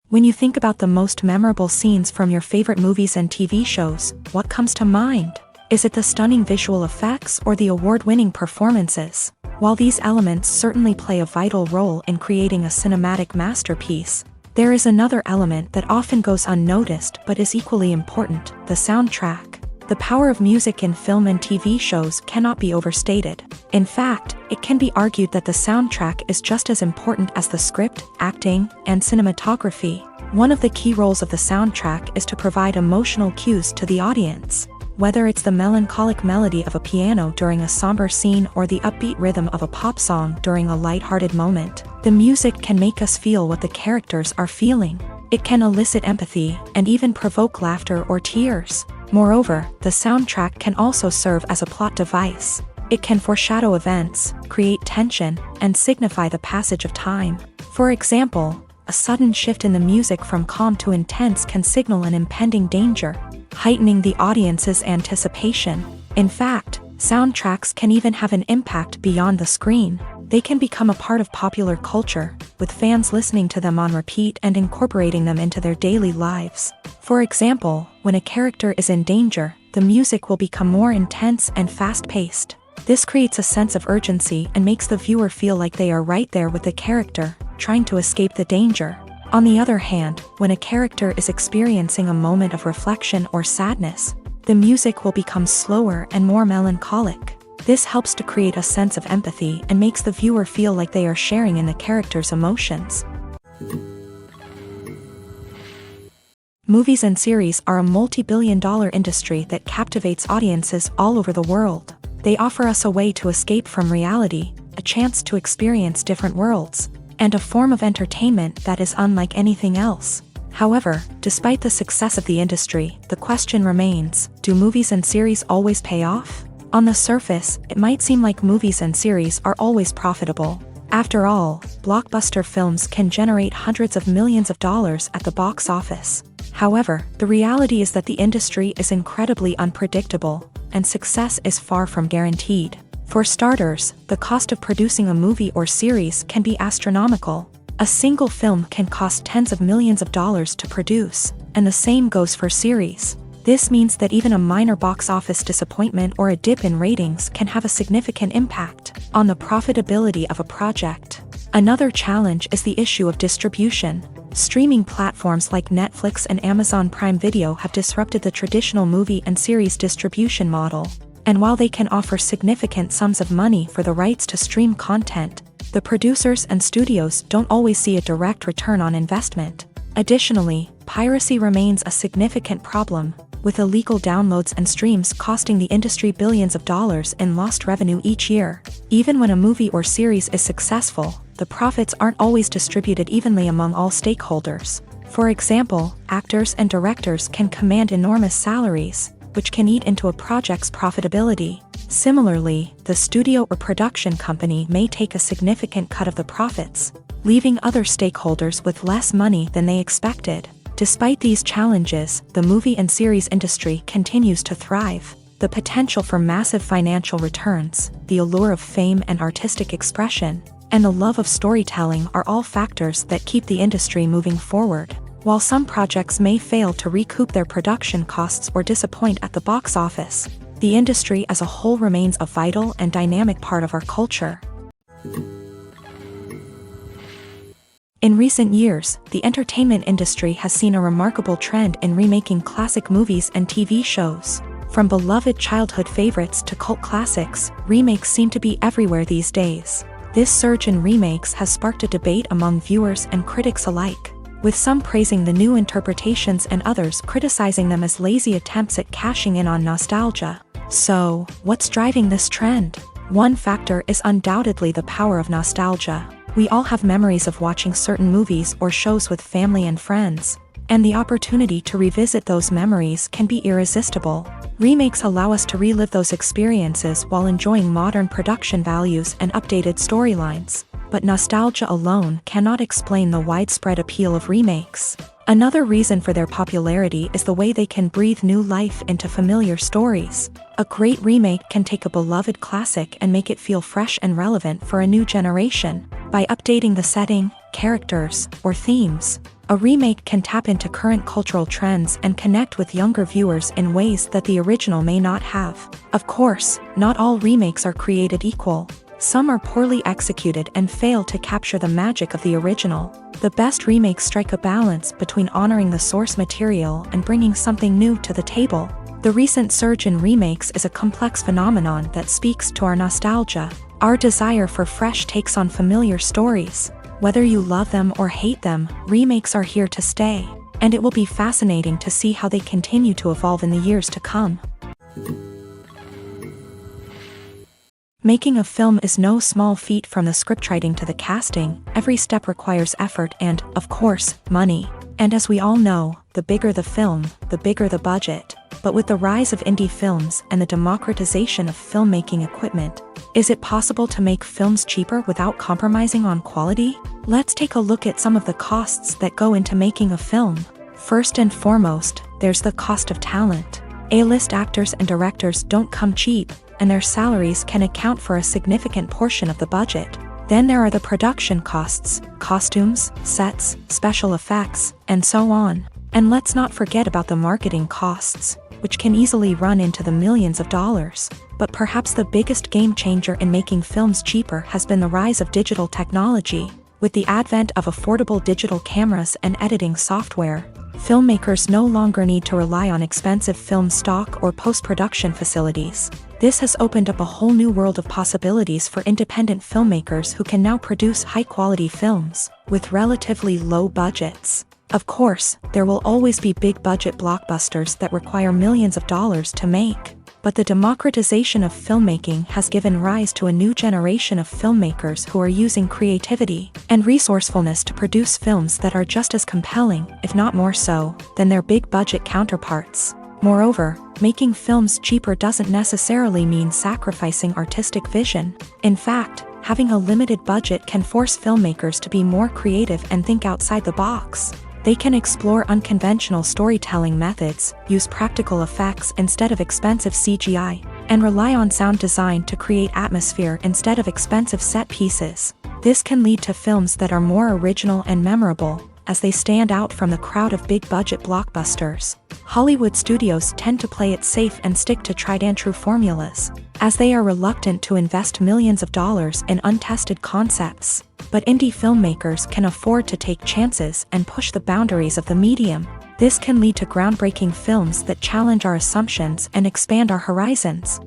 When you think about the most memorable scenes from your favorite movies and TV shows, what comes to mind? Is it the stunning visual effects or the award-winning performances? While these elements certainly play a vital role in creating a cinematic masterpiece, there is another element that often goes unnoticed but is equally important: the soundtrack. The power of music in film and TV shows cannot be overstated. In fact, it can be argued that the soundtrack is just as important as the script, acting, and cinematography. One of the key roles of the soundtrack is to provide emotional cues to the audience. Whether it's the melancholic melody of a piano during a somber scene or the upbeat rhythm of a pop song during a light-hearted moment, the music can make us feel what the characters are feeling. It can elicit empathy and even provoke laughter or tears. Moreover, the soundtrack can also serve as a plot device. It can foreshadow events, create tension, and signify the passage of time. For example, a sudden shift in the music from calm to intense can signal an impending danger, heightening the audience's anticipation. In fact, soundtracks can even have an impact beyond the screen. They can become a part of popular culture, with fans listening to them on repeat and incorporating them into their daily lives. For example, when a character is in danger, the music will become more intense and fast-paced. This creates a sense of urgency and makes the viewer feel like they are right there with the character, trying to escape the danger. On the other hand, when a character is experiencing a moment of reflection or sadness, the music will become slower and more melancholic. This helps to create a sense of empathy and makes the viewer feel like they are sharing in the character's emotions. Movies and series are a multi-billion-dollar industry that captivates audiences all over the world. They offer us a way to escape from reality, a chance to experience different worlds, and a form of entertainment that is unlike anything else. However, despite the success of the industry, the question remains, do movies and series always pay off? On the surface, it might seem like movies and series are always profitable. After all, blockbuster films can generate hundreds of millions of dollars at the box office. However, the reality is that the industry is incredibly unpredictable, and success is far from guaranteed. For starters, the cost of producing a movie or series can be astronomical. A single film can cost tens of millions of dollars to produce, and the same goes for series. This means that even a minor box office disappointment or a dip in ratings can have a significant impact on the profitability of a project. Another challenge is the issue of distribution. Streaming platforms like Netflix and Amazon Prime Video have disrupted the traditional movie and series distribution model. And while they can offer significant sums of money for the rights to stream content, the producers and studios don't always see a direct return on investment. Additionally, piracy remains a significant problem, with illegal downloads and streams costing the industry billions of dollars in lost revenue each year. Even when a movie or series is successful, the profits aren't always distributed evenly among all stakeholders. For example, actors and directors can command enormous salaries, which can eat into a project's profitability. Similarly, the studio or production company may take a significant cut of the profits, leaving other stakeholders with less money than they expected. Despite these challenges, the movie and series industry continues to thrive. The potential for massive financial returns, the allure of fame and artistic expression, and the love of storytelling are all factors that keep the industry moving forward. While some projects may fail to recoup their production costs or disappoint at the box office, the industry as a whole remains a vital and dynamic part of our culture. In recent years, the entertainment industry has seen a remarkable trend in remaking classic movies and TV shows. From beloved childhood favorites to cult classics, remakes seem to be everywhere these days. This surge in remakes has sparked a debate among viewers and critics alike, with some praising the new interpretations and others criticizing them as lazy attempts at cashing in on nostalgia. So, what's driving this trend? One factor is undoubtedly the power of nostalgia. We all have memories of watching certain movies or shows with family and friends, and the opportunity to revisit those memories can be irresistible. Remakes allow us to relive those experiences while enjoying modern production values and updated storylines. But nostalgia alone cannot explain the widespread appeal of remakes. Another reason for their popularity is the way they can breathe new life into familiar stories. A great remake can take a beloved classic and make it feel fresh and relevant for a new generation. By updating the setting, characters, or themes, a remake can tap into current cultural trends and connect with younger viewers in ways that the original may not have. Of course, not all remakes are created equal. Some are poorly executed and fail to capture the magic of the original. The best remakes strike a balance between honoring the source material and bringing something new to the table. The recent surge in remakes is a complex phenomenon that speaks to our nostalgia, our desire for fresh takes on familiar stories. Whether you love them or hate them, remakes are here to stay, and it will be fascinating to see how they continue to evolve in the years to come. Making a film is no small feat. From the scriptwriting to the casting, every step requires effort and, of course, money. And as we all know, the bigger the film, the bigger the budget. But with the rise of indie films and the democratization of filmmaking equipment, is it possible to make films cheaper without compromising on quality? Let's take a look at some of the costs that go into making a film. First and foremost, there's the cost of talent. A-list actors and directors don't come cheap, and their salaries can account for a significant portion of the budget. Then there are the production costs, costumes, sets, special effects, and so on. And let's not forget about the marketing costs, which can easily run into the millions of dollars. But perhaps the biggest game changer in making films cheaper has been the rise of digital technology. With the advent of affordable digital cameras and editing software, filmmakers no longer need to rely on expensive film stock or post-production facilities. This has opened up a whole new world of possibilities for independent filmmakers who can now produce high-quality films with relatively low budgets. Of course, there will always be big-budget blockbusters that require millions of dollars to make. But the democratization of filmmaking has given rise to a new generation of filmmakers who are using creativity and resourcefulness to produce films that are just as compelling, if not more so, than their big-budget counterparts. Moreover, making films cheaper doesn't necessarily mean sacrificing artistic vision. In fact, having a limited budget can force filmmakers to be more creative and think outside the box. They can explore unconventional storytelling methods, use practical effects instead of expensive CGI, and rely on sound design to create atmosphere instead of expensive set pieces. This can lead to films that are more original and memorable, as they stand out from the crowd of big-budget blockbusters. Hollywood studios tend to play it safe and stick to tried-and-true formulas, as they are reluctant to invest millions of dollars in untested concepts. But indie filmmakers can afford to take chances and push the boundaries of the medium. This can lead to groundbreaking films that challenge our assumptions and expand our horizons.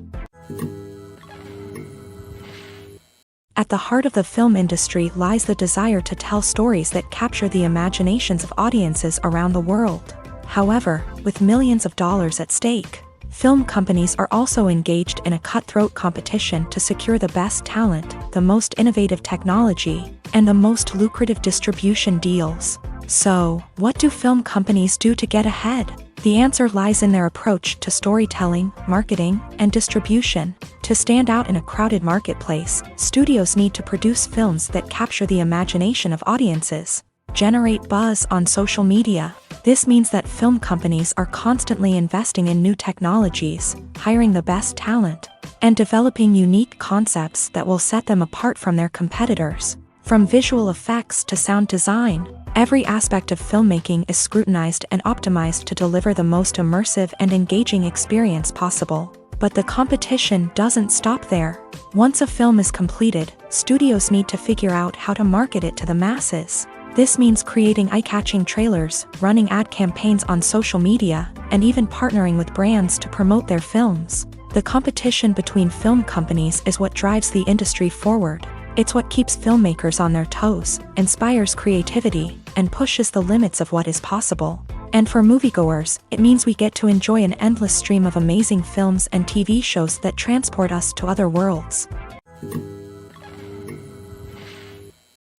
At the heart of the film industry lies the desire to tell stories that capture the imaginations of audiences around the world. However, with millions of dollars at stake, film companies are also engaged in a cutthroat competition to secure the best talent, the most innovative technology, and the most lucrative distribution deals. So, what do film companies do to get ahead? The answer lies in their approach to storytelling, marketing, and distribution. To stand out in a crowded marketplace, studios need to produce films that capture the imagination of audiences, generate buzz on social media. This means that film companies are constantly investing in new technologies, hiring the best talent, and developing unique concepts that will set them apart from their competitors. From visual effects to sound design, every aspect of filmmaking is scrutinized and optimized to deliver the most immersive and engaging experience possible. But the competition doesn't stop there. Once a film is completed, studios need to figure out how to market it to the masses. This means creating eye-catching trailers, running ad campaigns on social media, and even partnering with brands to promote their films. The competition between film companies is what drives the industry forward. It's what keeps filmmakers on their toes, inspires creativity, and pushes the limits of what is possible. And for moviegoers, it means we get to enjoy an endless stream of amazing films and TV shows that transport us to other worlds.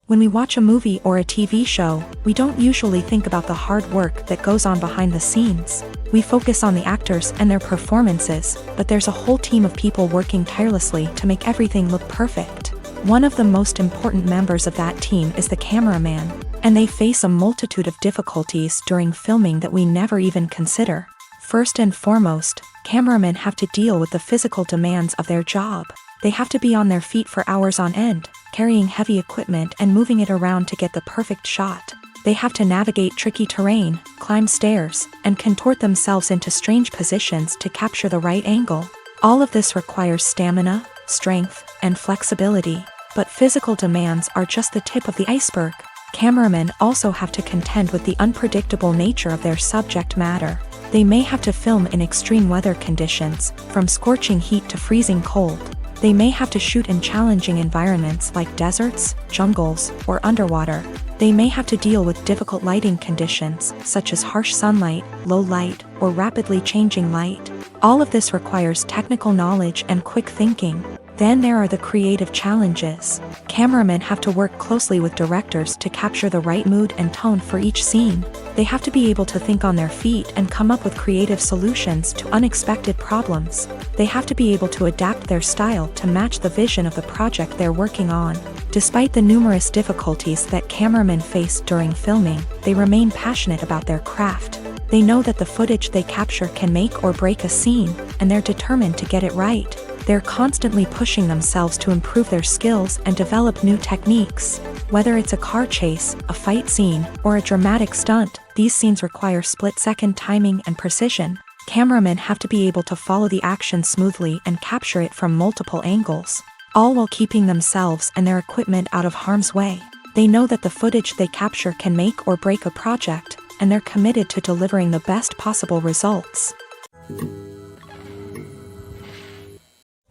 When we watch a movie or a TV show, we don't usually think about the hard work that goes on behind the scenes. We focus on the actors and their performances, but there's a whole team of people working tirelessly to make everything look perfect. One of the most important members of that team is the cameraman, and they face a multitude of difficulties during filming that we never even consider. First and foremost, cameramen have to deal with the physical demands of their job. They have to be on their feet for hours on end, carrying heavy equipment and moving it around to get the perfect shot. They have to navigate tricky terrain, climb stairs, and contort themselves into strange positions to capture the right angle. All of this requires stamina, strength, and flexibility. But physical demands are just the tip of the iceberg. Cameramen also have to contend with the unpredictable nature of their subject matter. They may have to film in extreme weather conditions, from scorching heat to freezing cold. They may have to shoot in challenging environments like deserts, jungles, or underwater. They may have to deal with difficult lighting conditions, such as harsh sunlight, low light, or rapidly changing light. All of this requires technical knowledge and quick thinking. Then there are the creative challenges. Cameramen have to work closely with directors to capture the right mood and tone for each scene. They have to be able to think on their feet and come up with creative solutions to unexpected problems. They have to be able to adapt their style to match the vision of the project they're working on. Despite the numerous difficulties that cameramen face during filming, they remain passionate about their craft. They know that the footage they capture can make or break a scene, and they're determined to get it right. They're constantly pushing themselves to improve their skills and develop new techniques. Whether it's a car chase, a fight scene, or a dramatic stunt, these scenes require split-second timing and precision. Cameramen have to be able to follow the action smoothly and capture it from multiple angles, all while keeping themselves and their equipment out of harm's way. They know that the footage they capture can make or break a project, and they're committed to delivering the best possible results.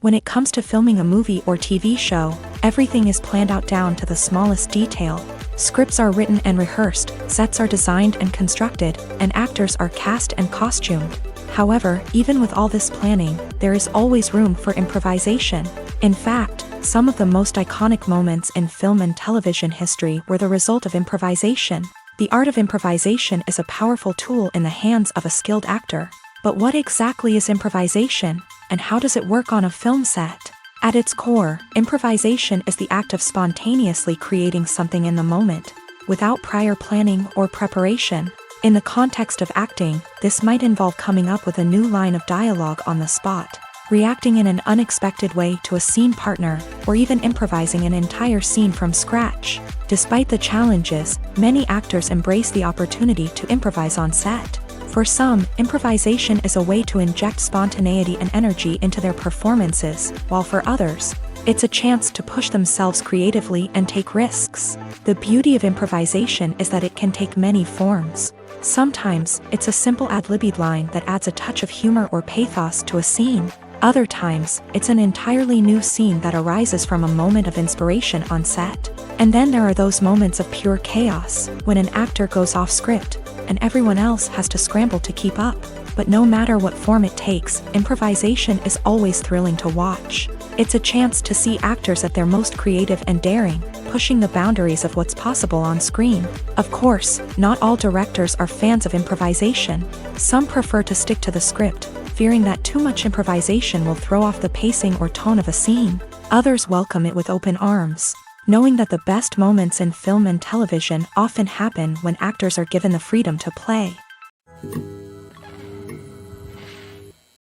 When it comes to filming a movie or TV show, everything is planned out down to the smallest detail. Scripts are written and rehearsed, sets are designed and constructed, and actors are cast and costumed. However, even with all this planning, there is always room for improvisation. In fact, some of the most iconic moments in film and television history were the result of improvisation. The art of improvisation is a powerful tool in the hands of a skilled actor. But what exactly is improvisation, and how does it work on a film set? At its core, improvisation is the act of spontaneously creating something in the moment, without prior planning or preparation. In the context of acting, this might involve coming up with a new line of dialogue on the spot, reacting in an unexpected way to a scene partner, or even improvising an entire scene from scratch. Despite the challenges, many actors embrace the opportunity to improvise on set. For some, improvisation is a way to inject spontaneity and energy into their performances, while for others, it's a chance to push themselves creatively and take risks. The beauty of improvisation is that it can take many forms. Sometimes, it's a simple ad-libbed line that adds a touch of humor or pathos to a scene. Other times, it's an entirely new scene that arises from a moment of inspiration on set. And then there are those moments of pure chaos, when an actor goes off script, and everyone else has to scramble to keep up. But no matter what form it takes, improvisation is always thrilling to watch. It's a chance to see actors at their most creative and daring, pushing the boundaries of what's possible on screen. Of course, not all directors are fans of improvisation. Some prefer to stick to the script, fearing that too much improvisation will throw off the pacing or tone of a scene. Others welcome it with open arms, knowing that the best moments in film and television often happen when actors are given the freedom to play.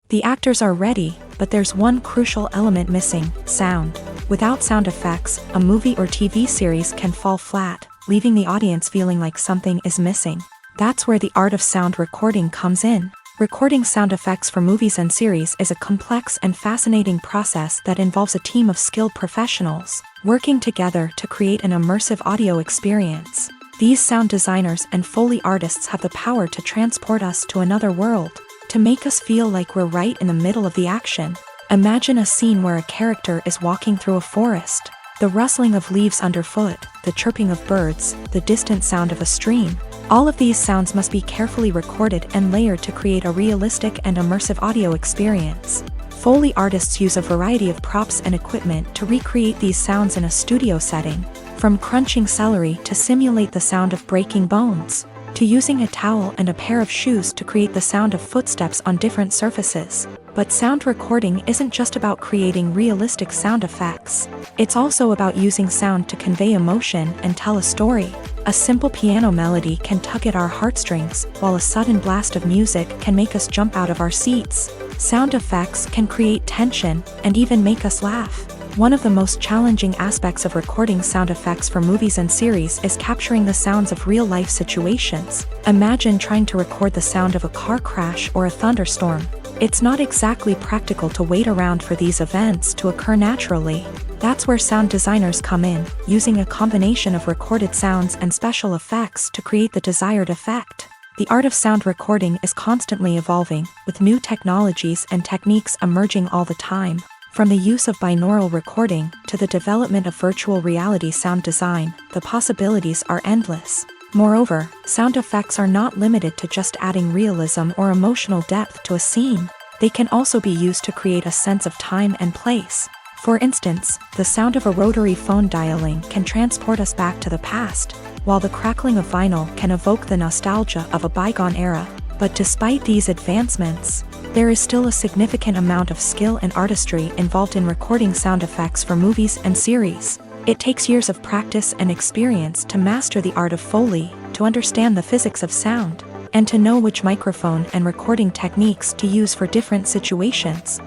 The actors are ready, but there's one crucial element missing: sound. Without sound effects, a movie or TV series can fall flat, leaving the audience feeling like something is missing. That's where the art of sound recording comes in. Recording sound effects for movies and series is a complex and fascinating process that involves a team of skilled professionals working together to create an immersive audio experience. These sound designers and Foley artists have the power to transport us to another world, to make us feel like we're right in the middle of the action. Imagine a scene where a character is walking through a forest. The rustling of leaves underfoot, the chirping of birds, the distant sound of a stream. All of these sounds must be carefully recorded and layered to create a realistic and immersive audio experience. Foley artists use a variety of props and equipment to recreate these sounds in a studio setting, from crunching celery to simulate the sound of breaking bones, to using a towel and a pair of shoes to create the sound of footsteps on different surfaces. But sound recording isn't just about creating realistic sound effects. It's also about using sound to convey emotion and tell a story. A simple piano melody can tug at our heartstrings, while a sudden blast of music can make us jump out of our seats. Sound effects can create tension and even make us laugh. One of the most challenging aspects of recording sound effects for movies and series is capturing the sounds of real-life situations. Imagine trying to record the sound of a car crash or a thunderstorm. It's not exactly practical to wait around for these events to occur naturally. That's where sound designers come in, using a combination of recorded sounds and special effects to create the desired effect. The art of sound recording is constantly evolving, with new technologies and techniques emerging all the time. From the use of binaural recording to the development of virtual reality sound design, the possibilities are endless. Moreover, sound effects are not limited to just adding realism or emotional depth to a scene. They can also be used to create a sense of time and place. For instance, the sound of a rotary phone dialing can transport us back to the past, while the crackling of vinyl can evoke the nostalgia of a bygone era. But despite these advancements, there is still a significant amount of skill and artistry involved in recording sound effects for movies and series. It takes years of practice and experience to master the art of Foley, to understand the physics of sound, and to know which microphone and recording techniques to use for different situations.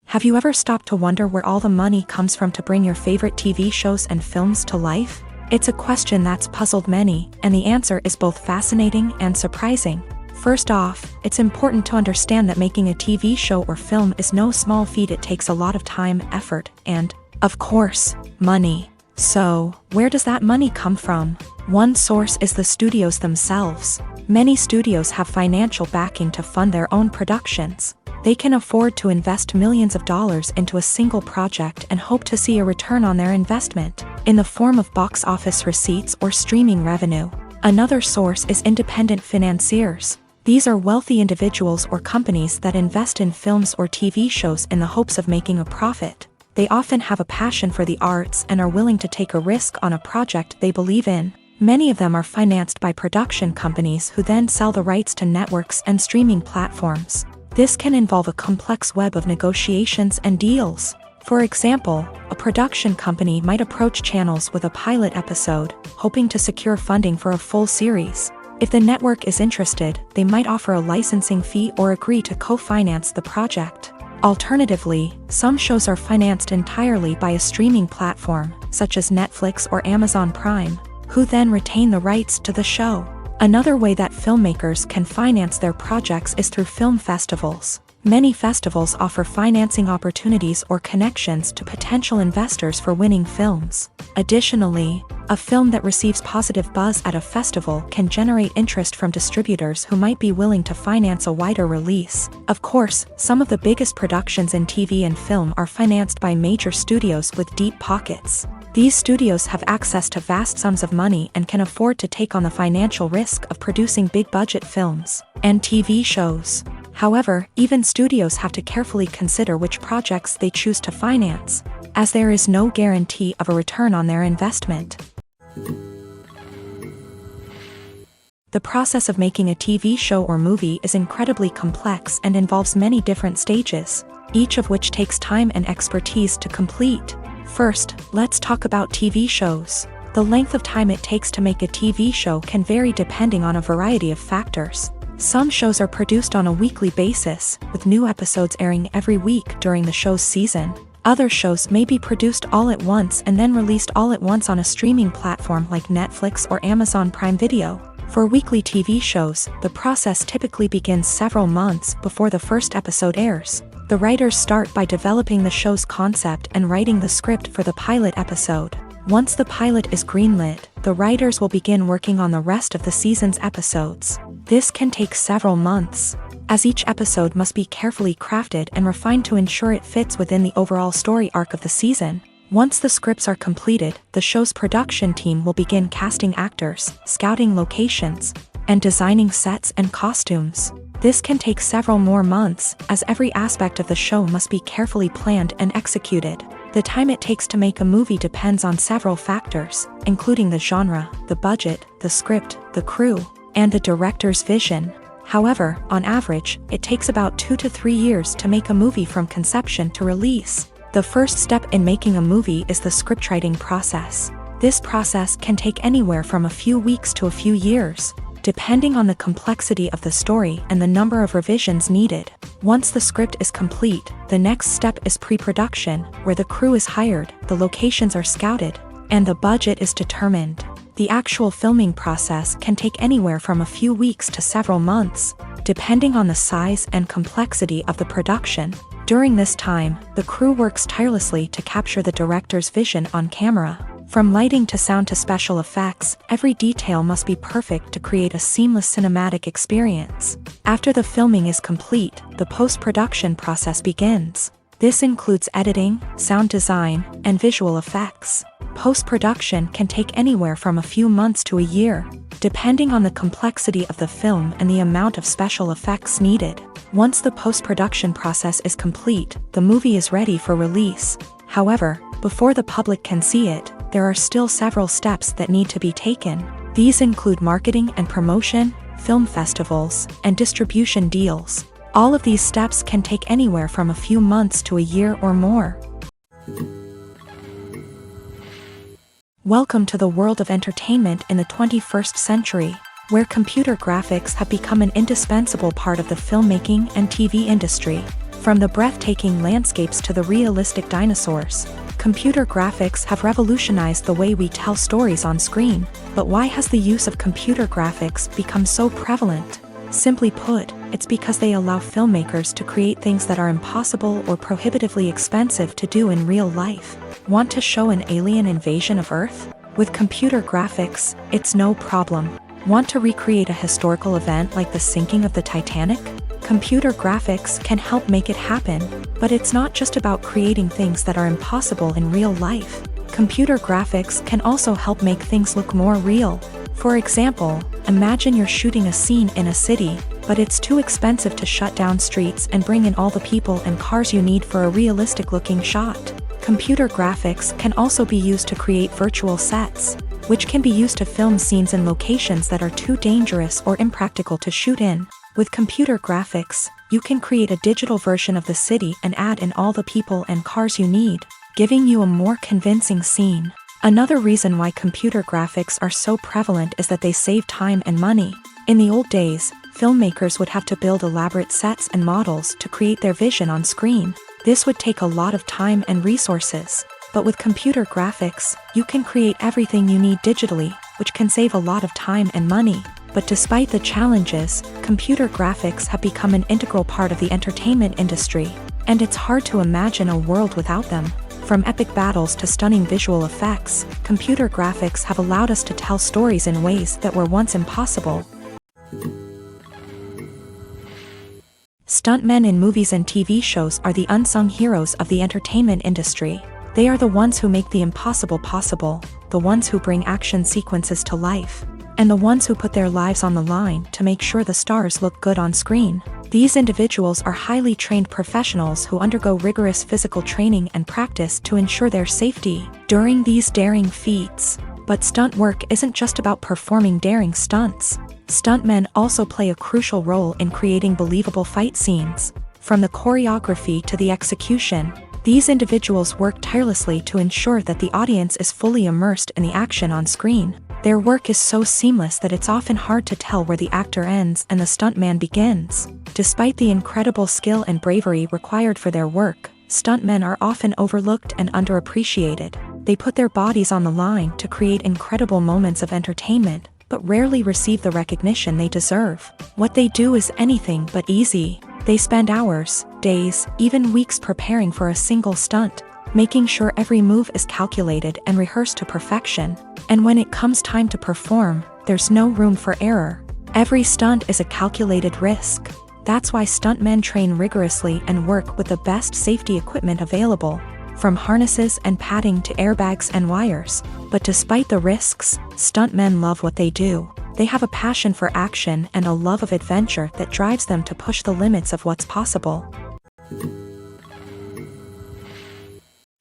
Have you ever stopped to wonder where all the money comes from to bring your favorite TV shows and films to life? It's a question that's puzzled many, and the answer is both fascinating and surprising. First off, it's important to understand that making a TV show or film is no small feat. It takes a lot of time, effort, and, of course, money. So, where does that money come from? One source is the studios themselves. Many studios have financial backing to fund their own productions. They can afford to invest millions of dollars into a single project and hope to see a return on their investment, in the form of box office receipts or streaming revenue. Another source is independent financiers. These are wealthy individuals or companies that invest in films or TV shows in the hopes of making a profit. They often have a passion for the arts and are willing to take a risk on a project they believe in. Many of them are financed by production companies who then sell the rights to networks and streaming platforms. This can involve a complex web of negotiations and deals. For example, a production company might approach channels with a pilot episode, hoping to secure funding for a full series. If the network is interested, they might offer a licensing fee or agree to co-finance the project. Alternatively, some shows are financed entirely by a streaming platform, such as Netflix or Amazon Prime, who then retain the rights to the show. Another way that filmmakers can finance their projects is through film festivals. Many festivals offer financing opportunities or connections to potential investors for winning films. Additionally, a film that receives positive buzz at a festival can generate interest from distributors who might be willing to finance a wider release. Of course, some of the biggest productions in TV and film are financed by major studios with deep pockets. These studios have access to vast sums of money and can afford to take on the financial risk of producing big-budget films and TV shows. However, even studios have to carefully consider which projects they choose to finance, as there is no guarantee of a return on their investment. The process of making a TV show or movie is incredibly complex and involves many different stages, each of which takes time and expertise to complete. First, let's talk about TV shows. The length of time it takes to make a TV show can vary depending on a variety of factors. Some shows are produced on a weekly basis, with new episodes airing every week during the show's season. Other shows may be produced all at once and then released all at once on a streaming platform like Netflix or Amazon Prime Video. For weekly TV shows, the process typically begins several months before the first episode airs. The writers start by developing the show's concept and writing the script for the pilot episode. Once the pilot is greenlit, the writers will begin working on the rest of the season's episodes. This can take several months, as each episode must be carefully crafted and refined to ensure it fits within the overall story arc of the season. Once the scripts are completed, the show's production team will begin casting actors, scouting locations, and designing sets and costumes. This can take several more months, as every aspect of the show must be carefully planned and executed. The time it takes to make a movie depends on several factors, including the genre, the budget, the script, the crew, and the director's vision. However, on average, it takes about 2 to 3 years to make a movie from conception to release. The first step in making a movie is the scriptwriting process. This process can take anywhere from a few weeks to a few years, depending on the complexity of the story and the number of revisions needed. Once the script is complete, the next step is pre-production, where the crew is hired, the locations are scouted, and the budget is determined. The actual filming process can take anywhere from a few weeks to several months, depending on the size and complexity of the production. During this time, the crew works tirelessly to capture the director's vision on camera. From lighting to sound to special effects, every detail must be perfect to create a seamless cinematic experience. After the filming is complete, the post-production process begins. This includes editing, sound design, and visual effects. Post-production can take anywhere from a few months to a year, depending on the complexity of the film and the amount of special effects needed. Once the post-production process is complete, the movie is ready for release. However, before the public can see it, there are still several steps that need to be taken. These include marketing and promotion, film festivals, and distribution deals. All of these steps can take anywhere from a few months to a year or more. Welcome to the world of entertainment in the 21st century, where computer graphics have become an indispensable part of the filmmaking and TV industry. From the breathtaking landscapes to the realistic dinosaurs, computer graphics have revolutionized the way we tell stories on screen. But why has the use of computer graphics become so prevalent? Simply put, it's because they allow filmmakers to create things that are impossible or prohibitively expensive to do in real life. Want to show an alien invasion of Earth? With computer graphics, it's no problem. Want to recreate a historical event like the sinking of the Titanic? Computer graphics can help make it happen, but it's not just about creating things that are impossible in real life. Computer graphics can also help make things look more real. For example, imagine you're shooting a scene in a city, but it's too expensive to shut down streets and bring in all the people and cars you need for a realistic-looking shot. Computer graphics can also be used to create virtual sets, which can be used to film scenes in locations that are too dangerous or impractical to shoot in. With computer graphics, you can create a digital version of the city and add in all the people and cars you need, giving you a more convincing scene. Another reason why computer graphics are so prevalent is that they save time and money. In the old days, filmmakers would have to build elaborate sets and models to create their vision on screen. This would take a lot of time and resources. But with computer graphics, you can create everything you need digitally, which can save a lot of time and money. But despite the challenges, computer graphics have become an integral part of the entertainment industry, and it's hard to imagine a world without them. From epic battles to stunning visual effects, computer graphics have allowed us to tell stories in ways that were once impossible. Stuntmen in movies and TV shows are the unsung heroes of the entertainment industry. They are the ones who make the impossible possible, the ones who bring action sequences to life, and the ones who put their lives on the line to make sure the stars look good on screen. These individuals are highly trained professionals who undergo rigorous physical training and practice to ensure their safety during these daring feats. But stunt work isn't just about performing daring stunts. Stuntmen also play a crucial role in creating believable fight scenes. From the choreography to the execution, these individuals work tirelessly to ensure that the audience is fully immersed in the action on screen. Their work is so seamless that it's often hard to tell where the actor ends and the stuntman begins. Despite the incredible skill and bravery required for their work, stuntmen are often overlooked and underappreciated. They put their bodies on the line to create incredible moments of entertainment, but rarely receive the recognition they deserve. What they do is anything but easy. They spend hours, days, even weeks preparing for a single stunt, making sure every move is calculated and rehearsed to perfection. And when it comes time to perform, there's no room for error. Every stunt is a calculated risk. That's why stuntmen train rigorously and work with the best safety equipment available, from harnesses and padding to airbags and wires. But despite the risks, stuntmen love what they do. They have a passion for action and a love of adventure that drives them to push the limits of what's possible.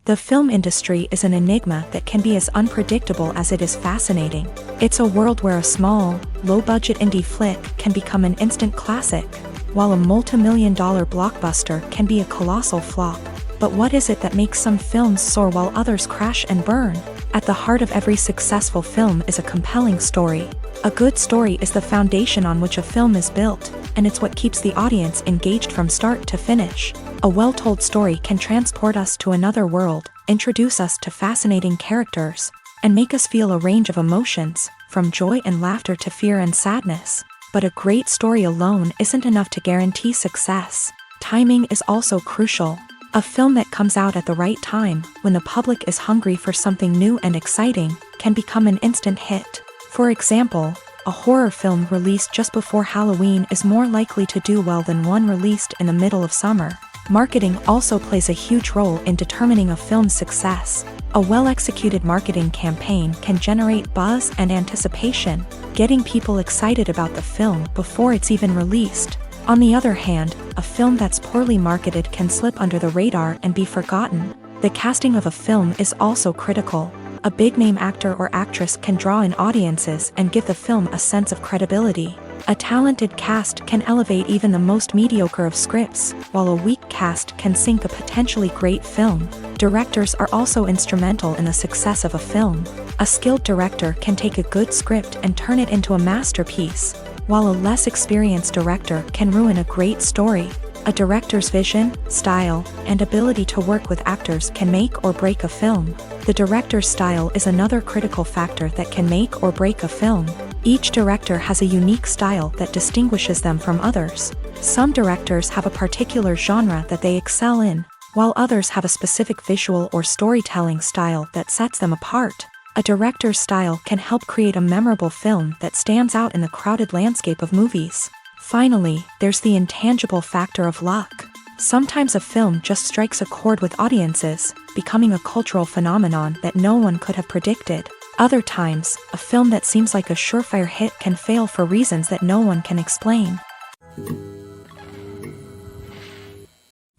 The film industry is an enigma that can be as unpredictable as it is fascinating. It's a world where a small, low-budget indie flick can become an instant classic, while a multi-million-dollar blockbuster can be a colossal flop. But what is it that makes some films soar while others crash and burn? At the heart of every successful film is a compelling story. A good story is the foundation on which a film is built, and it's what keeps the audience engaged from start to finish. A well-told story can transport us to another world, introduce us to fascinating characters, and make us feel a range of emotions, from joy and laughter to fear and sadness. But a great story alone isn't enough to guarantee success. Timing is also crucial. A film that comes out at the right time, when the public is hungry for something new and exciting, can become an instant hit. For example, a horror film released just before Halloween is more likely to do well than one released in the middle of summer. Marketing also plays a huge role in determining a film's success. A well-executed marketing campaign can generate buzz and anticipation, getting people excited about the film before it's even released. On the other hand, a film that's poorly marketed can slip under the radar and be forgotten. The casting of a film is also critical. A big-name actor or actress can draw in audiences and give the film a sense of credibility. A talented cast can elevate even the most mediocre of scripts, while a weak cast can sink a potentially great film. Directors are also instrumental in the success of a film. A skilled director can take a good script and turn it into a masterpiece, while a less experienced director can ruin a great story. A director's vision, style, and ability to work with actors can make or break a film. The director's style is another critical factor that can make or break a film. Each director has a unique style that distinguishes them from others. Some directors have a particular genre that they excel in, while others have a specific visual or storytelling style that sets them apart. A director's style can help create a memorable film that stands out in the crowded landscape of movies. Finally, there's the intangible factor of luck. Sometimes a film just strikes a chord with audiences, becoming a cultural phenomenon that no one could have predicted. Other times, a film that seems like a surefire hit can fail for reasons that no one can explain.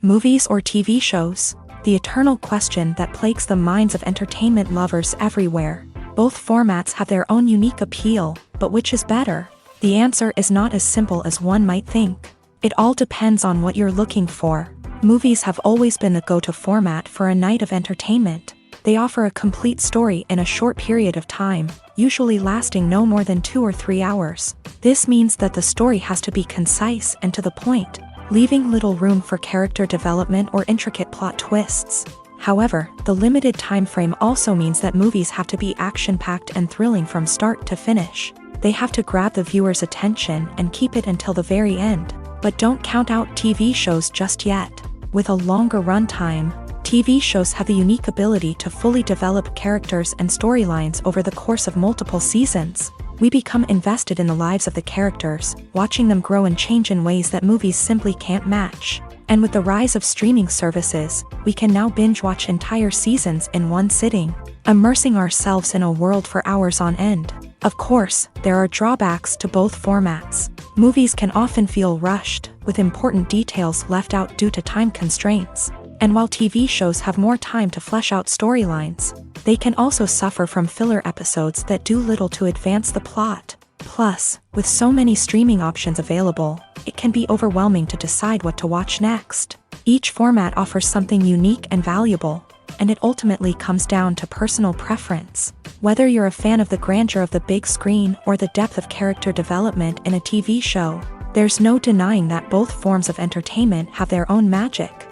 Movies or TV shows? The eternal question that plagues the minds of entertainment lovers everywhere. Both formats have their own unique appeal, but which is better? The answer is not as simple as one might think. It all depends on what you're looking for. Movies have always been the go-to format for a night of entertainment. They offer a complete story in a short period of time, usually lasting no more than 2 or 3 hours. This means that the story has to be concise and to the point, leaving little room for character development or intricate plot twists. However, the limited time frame also means that movies have to be action-packed and thrilling from start to finish. They have to grab the viewer's attention and keep it until the very end. But don't count out TV shows just yet. With a longer runtime, TV shows have the unique ability to fully develop characters and storylines over the course of multiple seasons. We become invested in the lives of the characters, watching them grow and change in ways that movies simply can't match. And with the rise of streaming services, we can now binge-watch entire seasons in one sitting, immersing ourselves in a world for hours on end. Of course, there are drawbacks to both formats. Movies can often feel rushed, with important details left out due to time constraints. And while TV shows have more time to flesh out storylines, they can also suffer from filler episodes that do little to advance the plot. Plus, with so many streaming options available, it can be overwhelming to decide what to watch next. Each format offers something unique and valuable, and it ultimately comes down to personal preference. Whether you're a fan of the grandeur of the big screen or the depth of character development in a TV show, there's no denying that both forms of entertainment have their own magic.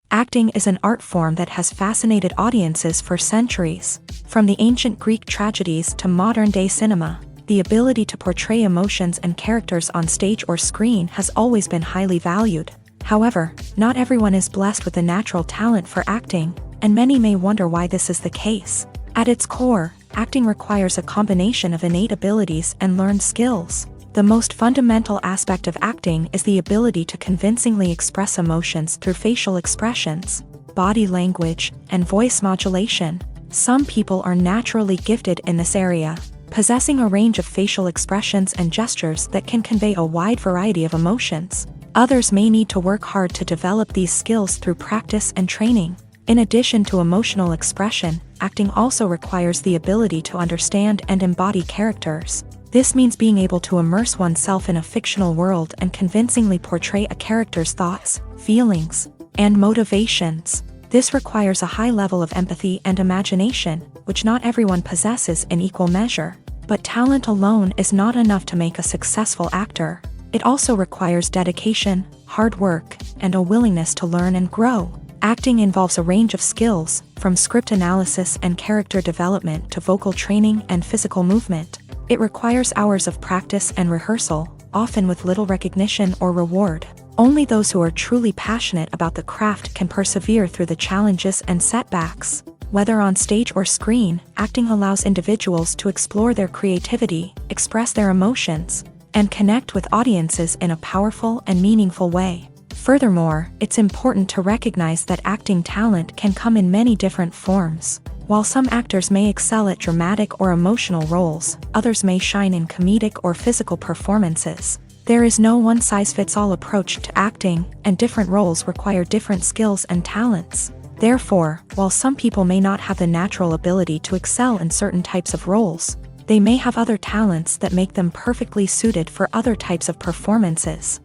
Acting is an art form that has fascinated audiences for centuries. From the ancient Greek tragedies to modern-day cinema, the ability to portray emotions and characters on stage or screen has always been highly valued. However, not everyone is blessed with a natural talent for acting, and many may wonder why this is the case. At its core, acting requires a combination of innate abilities and learned skills. The most fundamental aspect of acting is the ability to convincingly express emotions through facial expressions, body language, and voice modulation. Some people are naturally gifted in this area, possessing a range of facial expressions and gestures that can convey a wide variety of emotions. Others may need to work hard to develop these skills through practice and training. In addition to emotional expression, acting also requires the ability to understand and embody characters. This means being able to immerse oneself in a fictional world and convincingly portray a character's thoughts, feelings, and motivations. This requires a high level of empathy and imagination, which not everyone possesses in equal measure. But talent alone is not enough to make a successful actor. It also requires dedication, hard work, and a willingness to learn and grow. Acting involves a range of skills, from script analysis and character development to vocal training and physical movement. It requires hours of practice and rehearsal, often with little recognition or reward. Only those who are truly passionate about the craft can persevere through the challenges and setbacks. Whether on stage or screen, acting allows individuals to explore their creativity, express their emotions, and connect with audiences in a powerful and meaningful way. Furthermore, it's important to recognize that acting talent can come in many different forms. While some actors may excel at dramatic or emotional roles, others may shine in comedic or physical performances. There is no one-size-fits-all approach to acting, and different roles require different skills and talents. Therefore, while some people may not have the natural ability to excel in certain types of roles, they may have other talents that make them perfectly suited for other types of performances.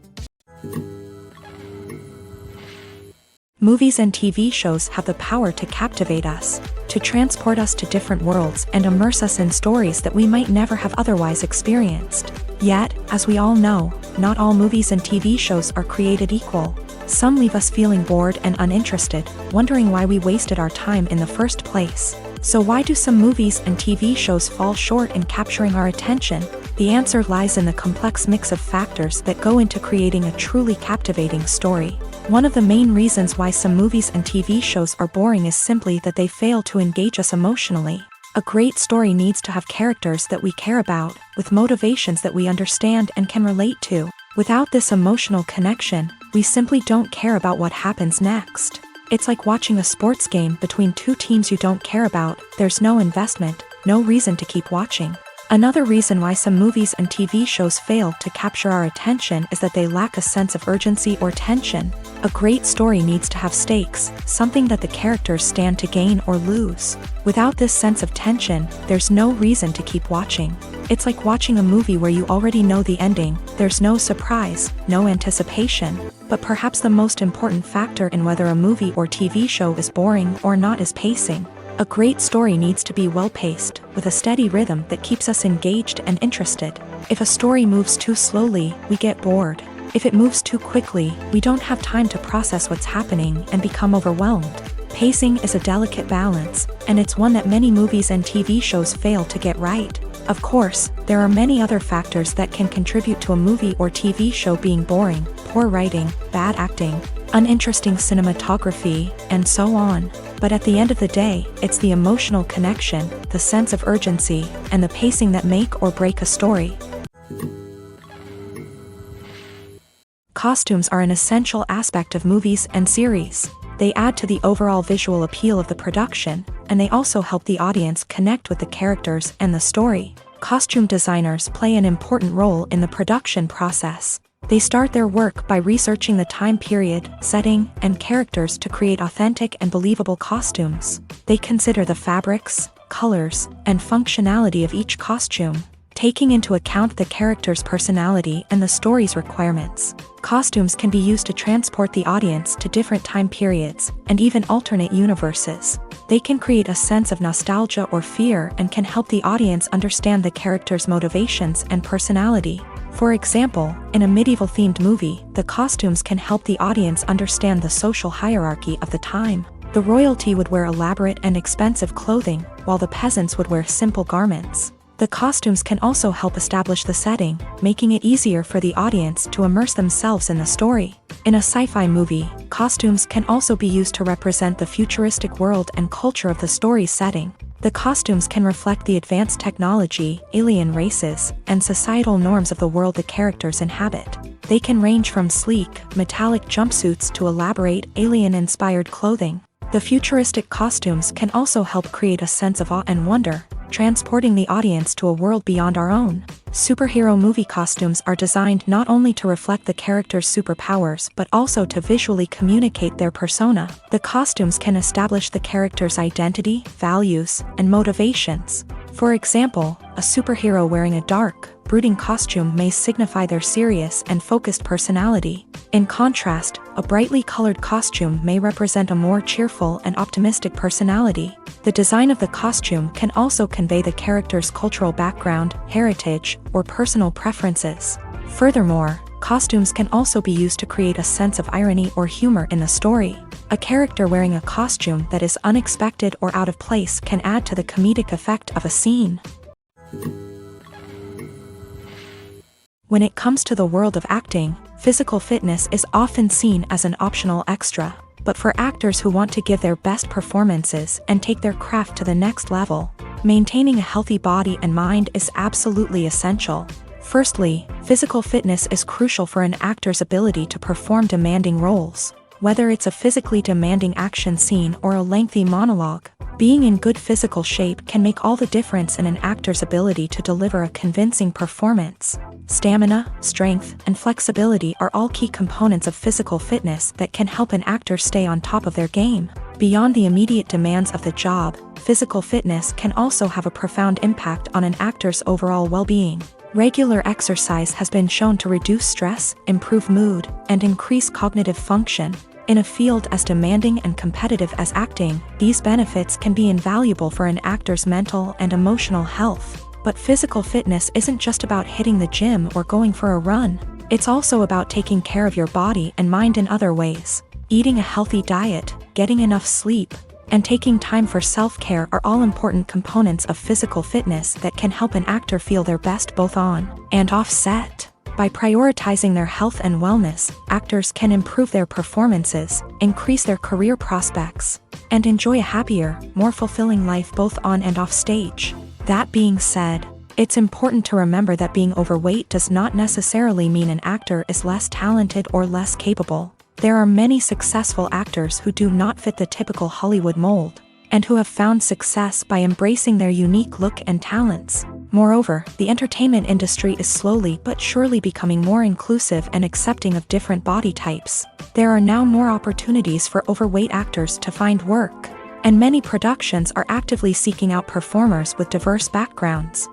Movies and TV shows have the power to captivate us, to transport us to different worlds and immerse us in stories that we might never have otherwise experienced. Yet, as we all know, not all movies and TV shows are created equal. Some leave us feeling bored and uninterested, wondering why we wasted our time in the first place. So why do some movies and TV shows fall short in capturing our attention? The answer lies in the complex mix of factors that go into creating a truly captivating story. One of the main reasons why some movies and TV shows are boring is simply that they fail to engage us emotionally. A great story needs to have characters that we care about, with motivations that we understand and can relate to. Without this emotional connection, we simply don't care about what happens next. It's like watching a sports game between two teams you don't care about. There's no investment, no reason to keep watching. Another reason why some movies and TV shows fail to capture our attention is that they lack a sense of urgency or tension. A great story needs to have stakes, something that the characters stand to gain or lose. Without this sense of tension, there's no reason to keep watching. It's like watching a movie where you already know the ending. There's no surprise, no anticipation. But perhaps the most important factor in whether a movie or TV show is boring or not is pacing. A great story needs to be well-paced, with a steady rhythm that keeps us engaged and interested. If a story moves too slowly, we get bored. If it moves too quickly, we don't have time to process what's happening and become overwhelmed. Pacing is a delicate balance, and it's one that many movies and TV shows fail to get right. Of course, there are many other factors that can contribute to a movie or TV show being boring: poor writing, bad acting, uninteresting cinematography, and so on. But at the end of the day, it's the emotional connection, the sense of urgency, and the pacing that make or break a story. Costumes are an essential aspect of movies and series. They add to the overall visual appeal of the production, and they also help the audience connect with the characters and the story. Costume designers play an important role in the production process. They start their work by researching the time period, setting, and characters to create authentic and believable costumes. They consider the fabrics, colors, and functionality of each costume, taking into account the character's personality and the story's requirements. Costumes can be used to transport the audience to different time periods, and even alternate universes. They can create a sense of nostalgia or fear and can help the audience understand the character's motivations and personality. For example, in a medieval-themed movie, the costumes can help the audience understand the social hierarchy of the time. The royalty would wear elaborate and expensive clothing, while the peasants would wear simple garments. The costumes can also help establish the setting, making it easier for the audience to immerse themselves in the story. In a sci-fi movie, costumes can also be used to represent the futuristic world and culture of the story's setting. The costumes can reflect the advanced technology, alien races, and societal norms of the world the characters inhabit. They can range from sleek, metallic jumpsuits to elaborate, alien-inspired clothing. The futuristic costumes can also help create a sense of awe and wonder, transporting the audience to a world beyond our own. Superhero movie costumes are designed not only to reflect the character's superpowers but also to visually communicate their persona. The costumes can establish the character's identity, values, and motivations. For example, a superhero wearing a dark, brooding costume may signify their serious and focused personality. In contrast, a brightly colored costume may represent a more cheerful and optimistic personality. The design of the costume can also convey the character's cultural background, heritage, or personal preferences. Furthermore, costumes can also be used to create a sense of irony or humor in the story. A character wearing a costume that is unexpected or out of place can add to the comedic effect of a scene. When it comes to the world of acting, physical fitness is often seen as an optional extra. But for actors who want to give their best performances and take their craft to the next level, maintaining a healthy body and mind is absolutely essential. Firstly, physical fitness is crucial for an actor's ability to perform demanding roles. Whether it's a physically demanding action scene or a lengthy monologue, being in good physical shape can make all the difference in an actor's ability to deliver a convincing performance. Stamina, strength, and flexibility are all key components of physical fitness that can help an actor stay on top of their game. Beyond the immediate demands of the job, physical fitness can also have a profound impact on an actor's overall well-being. Regular exercise has been shown to reduce stress, improve mood, and increase cognitive function. In a field as demanding and competitive as acting, these benefits can be invaluable for an actor's mental and emotional health. But physical fitness isn't just about hitting the gym or going for a run. It's also about taking care of your body and mind in other ways. Eating a healthy diet, getting enough sleep, and taking time for self-care are all important components of physical fitness that can help an actor feel their best both on and off set. By prioritizing their health and wellness, actors can improve their performances, increase their career prospects, and enjoy a happier, more fulfilling life both on and off stage. That being said, it's important to remember that being overweight does not necessarily mean an actor is less talented or less capable. There are many successful actors who do not fit the typical Hollywood mold, and who have found success by embracing their unique look and talents. Moreover, the entertainment industry is slowly but surely becoming more inclusive and accepting of different body types. There are now more opportunities for overweight actors to find work, and many productions are actively seeking out performers with diverse backgrounds.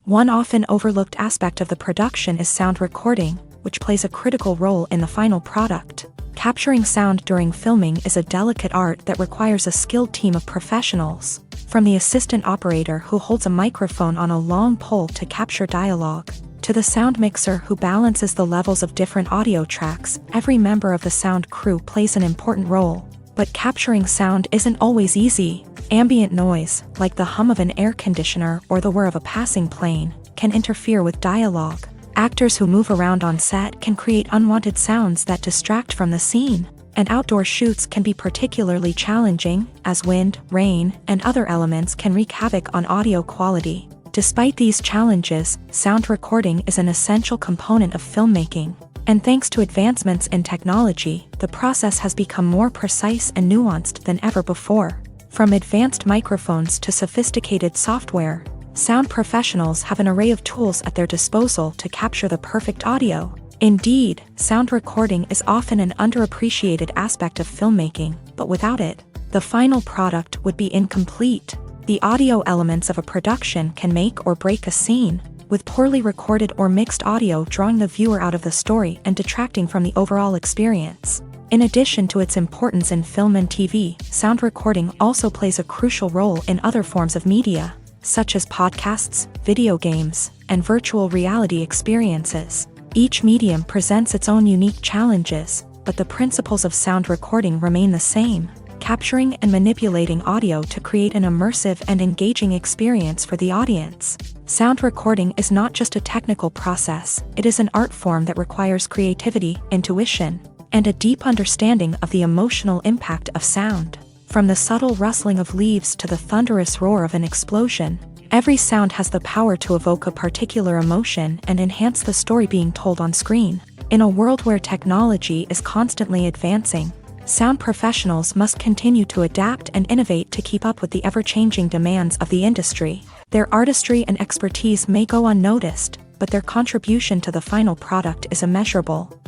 One often overlooked aspect of the production is sound recording, which plays a critical role in the final product. Capturing sound during filming is a delicate art that requires a skilled team of professionals. From the assistant operator who holds a microphone on a long pole to capture dialogue, to the sound mixer who balances the levels of different audio tracks, every member of the sound crew plays an important role. But capturing sound isn't always easy. Ambient noise, like the hum of an air conditioner or the whir of a passing plane, can interfere with dialogue. Actors who move around on set can create unwanted sounds that distract from the scene, and outdoor shoots can be particularly challenging, as wind, rain, and other elements can wreak havoc on audio quality. Despite these challenges, sound recording is an essential component of filmmaking, and thanks to advancements in technology, the process has become more precise and nuanced than ever before. From advanced microphones to sophisticated software, sound professionals have an array of tools at their disposal to capture the perfect audio. Indeed, sound recording is often an underappreciated aspect of filmmaking, but without it, the final product would be incomplete. The audio elements of a production can make or break a scene, with poorly recorded or mixed audio drawing the viewer out of the story and detracting from the overall experience. In addition to its importance in film and TV, sound recording also plays a crucial role in other forms of media, such as podcasts, video games, and virtual reality experiences. Each medium presents its own unique challenges, but the principles of sound recording remain the same: capturing and manipulating audio to create an immersive and engaging experience for the audience. Sound recording is not just a technical process, it is an art form that requires creativity, intuition, and a deep understanding of the emotional impact of sound. From the subtle rustling of leaves to the thunderous roar of an explosion, every sound has the power to evoke a particular emotion and enhance the story being told on screen. In a world where technology is constantly advancing, sound professionals must continue to adapt and innovate to keep up with the ever-changing demands of the industry. Their artistry and expertise may go unnoticed, but their contribution to the final product is immeasurable.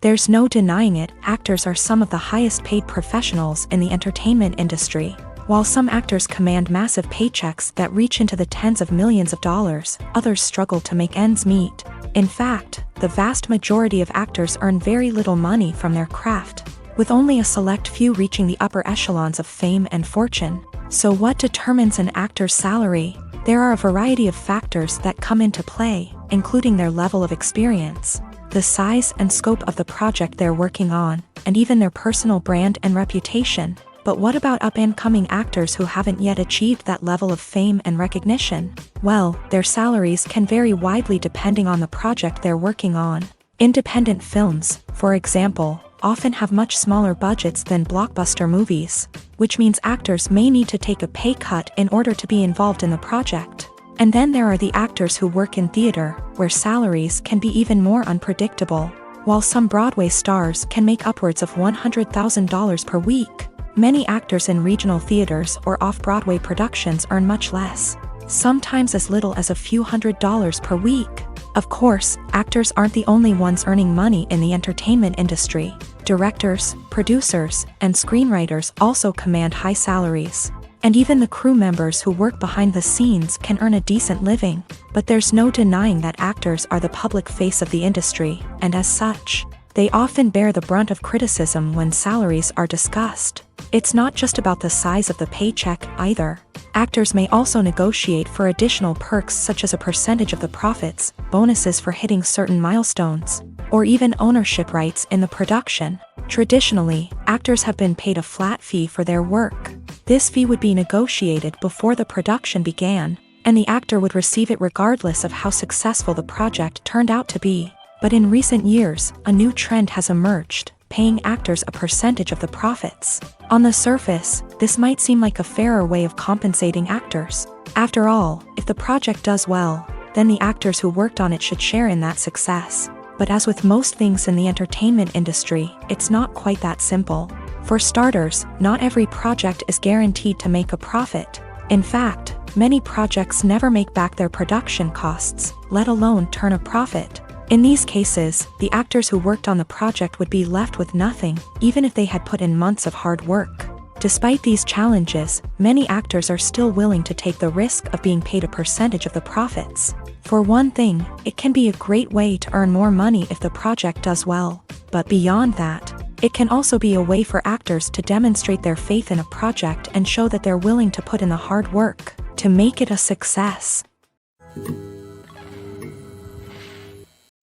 There's no denying it, actors are some of the highest paid professionals in the entertainment industry. While some actors command massive paychecks that reach into the tens of millions of dollars, others struggle to make ends meet. In fact, the vast majority of actors earn very little money from their craft, with only a select few reaching the upper echelons of fame and fortune. So what determines an actor's salary? There are a variety of factors that come into play, including their level of experience, the size and scope of the project they're working on, and even their personal brand and reputation. But what about up-and-coming actors who haven't yet achieved that level of fame and recognition? Well, their salaries can vary widely depending on the project they're working on. Independent films, for example, often have much smaller budgets than blockbuster movies, which means actors may need to take a pay cut in order to be involved in the project. And then there are the actors who work in theater, where salaries can be even more unpredictable. While some Broadway stars can make upwards of $100,000 per week, many actors in regional theaters or off-Broadway productions earn much less, sometimes as little as a few $100s per week. Of course, actors aren't the only ones earning money in the entertainment industry. Directors, producers, and screenwriters also command high salaries. And even the crew members who work behind the scenes can earn a decent living. But there's no denying that actors are the public face of the industry, and as such, they often bear the brunt of criticism when salaries are discussed. It's not just about the size of the paycheck, either. Actors may also negotiate for additional perks such as a percentage of the profits, bonuses for hitting certain milestones, or even ownership rights in the production. Traditionally, actors have been paid a flat fee for their work. This fee would be negotiated before the production began, and the actor would receive it regardless of how successful the project turned out to be. But in recent years, a new trend has emerged, paying actors a percentage of the profits. On the surface, this might seem like a fairer way of compensating actors. After all, if the project does well, then the actors who worked on it should share in that success. But as with most things in the entertainment industry, it's not quite that simple. For starters, not every project is guaranteed to make a profit. In fact, many projects never make back their production costs, let alone turn a profit. In these cases, the actors who worked on the project would be left with nothing, even if they had put in months of hard work. Despite these challenges, many actors are still willing to take the risk of being paid a percentage of the profits. For one thing, it can be a great way to earn more money if the project does well. But beyond that, it can also be a way for actors to demonstrate their faith in a project and show that they're willing to put in the hard work to make it a success.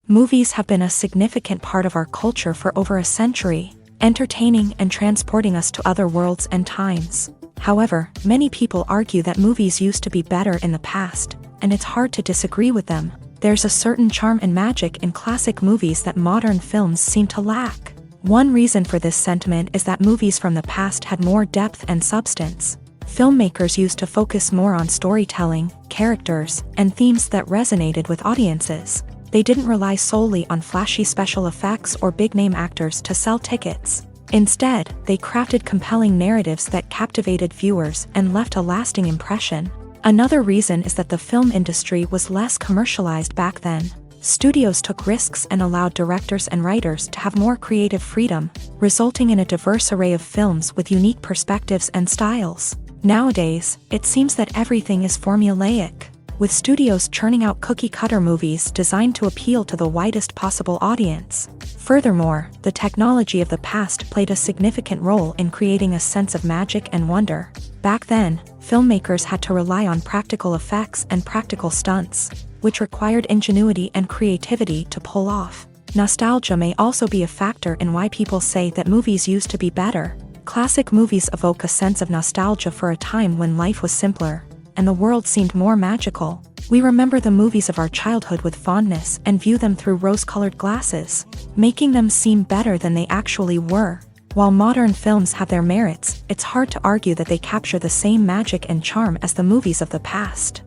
Movies have been a significant part of our culture for over a century, entertaining and transporting us to other worlds and times. However, many people argue that movies used to be better in the past, and it's hard to disagree with them. There's a certain charm and magic in classic movies that modern films seem to lack. One reason for this sentiment is that movies from the past had more depth and substance. Filmmakers used to focus more on storytelling, characters, and themes that resonated with audiences. They didn't rely solely on flashy special effects or big-name actors to sell tickets. Instead, they crafted compelling narratives that captivated viewers and left a lasting impression. Another reason is that the film industry was less commercialized back then. Studios took risks and allowed directors and writers to have more creative freedom, resulting in a diverse array of films with unique perspectives and styles. Nowadays, it seems that everything is formulaic, with studios churning out cookie-cutter movies designed to appeal to the widest possible audience. Furthermore, the technology of the past played a significant role in creating a sense of magic and wonder. Back then, filmmakers had to rely on practical effects and practical stunts, which required ingenuity and creativity to pull off. Nostalgia may also be a factor in why people say that movies used to be better. Classic movies evoke a sense of nostalgia for a time when life was simpler, and the world seemed more magical. We remember the movies of our childhood with fondness and view them through rose-colored glasses, making them seem better than they actually were. While modern films have their merits, it's hard to argue that they capture the same magic and charm as the movies of the past.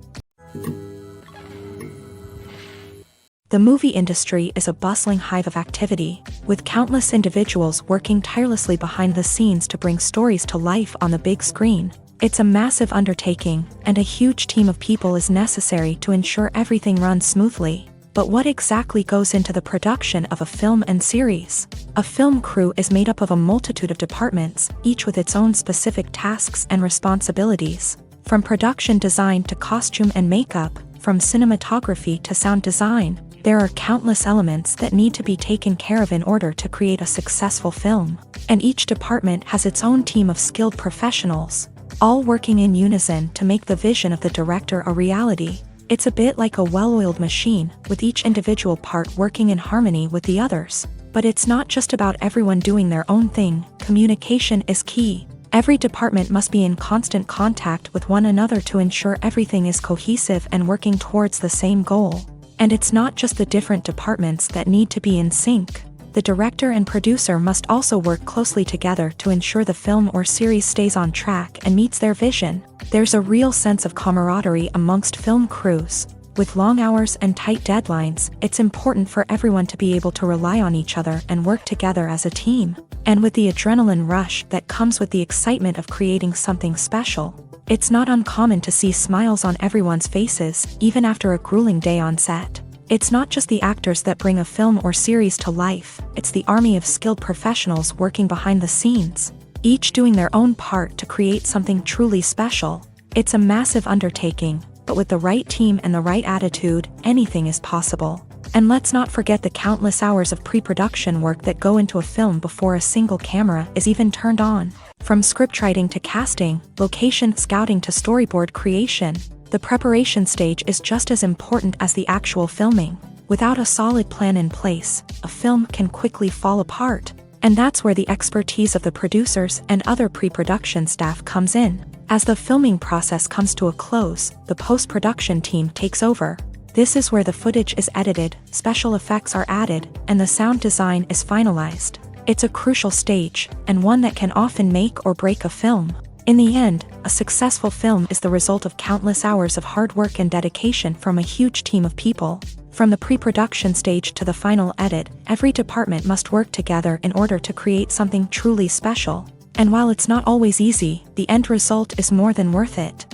The movie industry is a bustling hive of activity, with countless individuals working tirelessly behind the scenes to bring stories to life on the big screen. It's a massive undertaking, and a huge team of people is necessary to ensure everything runs smoothly. But what exactly goes into the production of a film and series? A film crew is made up of a multitude of departments, each with its own specific tasks and responsibilities. From production design to costume and makeup, from cinematography to sound design, there are countless elements that need to be taken care of in order to create a successful film. And each department has its own team of skilled professionals, all working in unison to make the vision of the director a reality. It's a bit like a well-oiled machine, with each individual part working in harmony with the others. But it's not just about everyone doing their own thing. Communication is key. Every department must be in constant contact with one another to ensure everything is cohesive and working towards the same goal. And it's not just the different departments that need to be in sync. The director and producer must also work closely together to ensure the film or series stays on track and meets their vision. There's a real sense of camaraderie amongst film crews. With long hours and tight deadlines, it's important for everyone to be able to rely on each other and work together as a team. And with the adrenaline rush that comes with the excitement of creating something special, it's not uncommon to see smiles on everyone's faces, even after a grueling day on set. It's not just the actors that bring a film or series to life, it's the army of skilled professionals working behind the scenes, each doing their own part to create something truly special. It's a massive undertaking, but with the right team and the right attitude, anything is possible. And let's not forget the countless hours of pre-production work that go into a film before a single camera is even turned on. From scriptwriting to casting, location scouting to storyboard creation, the preparation stage is just as important as the actual filming. Without a solid plan in place, a film can quickly fall apart. And that's where the expertise of the producers and other pre-production staff comes in. As the filming process comes to a close, the post-production team takes over. This is where the footage is edited, special effects are added, and the sound design is finalized. It's a crucial stage, and one that can often make or break a film. In the end, a successful film is the result of countless hours of hard work and dedication from a huge team of people. From the pre-production stage to the final edit, every department must work together in order to create something truly special. And while it's not always easy, the end result is more than worth it.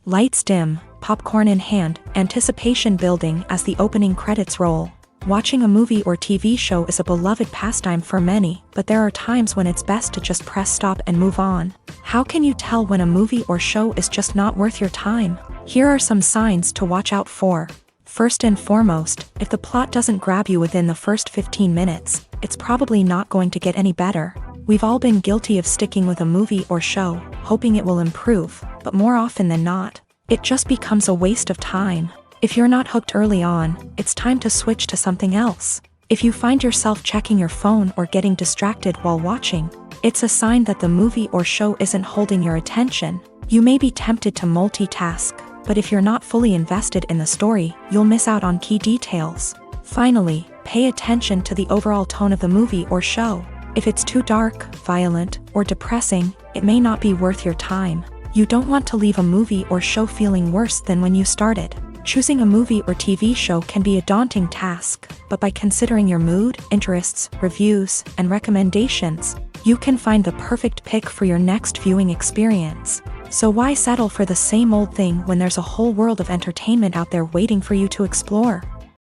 Lights dim, popcorn in hand, anticipation building as the opening credits roll. Watching a movie or TV show is a beloved pastime for many, but there are times when it's best to just press stop and move on. How can you tell when a movie or show is just not worth your time? Here are some signs to watch out for. First and foremost, if the plot doesn't grab you within the first 15 minutes, it's probably not going to get any better. We've all been guilty of sticking with a movie or show, hoping it will improve, but more often than not, it just becomes a waste of time. If you're not hooked early on, it's time to switch to something else. If you find yourself checking your phone or getting distracted while watching, it's a sign that the movie or show isn't holding your attention. You may be tempted to multitask, but if you're not fully invested in the story, you'll miss out on key details. Finally, pay attention to the overall tone of the movie or show. If it's too dark, violent, or depressing, it may not be worth your time. You don't want to leave a movie or show feeling worse than when you started. Choosing a movie or TV show can be a daunting task, but by considering your mood, interests, reviews, and recommendations, you can find the perfect pick for your next viewing experience. So why settle for the same old thing when there's a whole world of entertainment out there waiting for you to explore?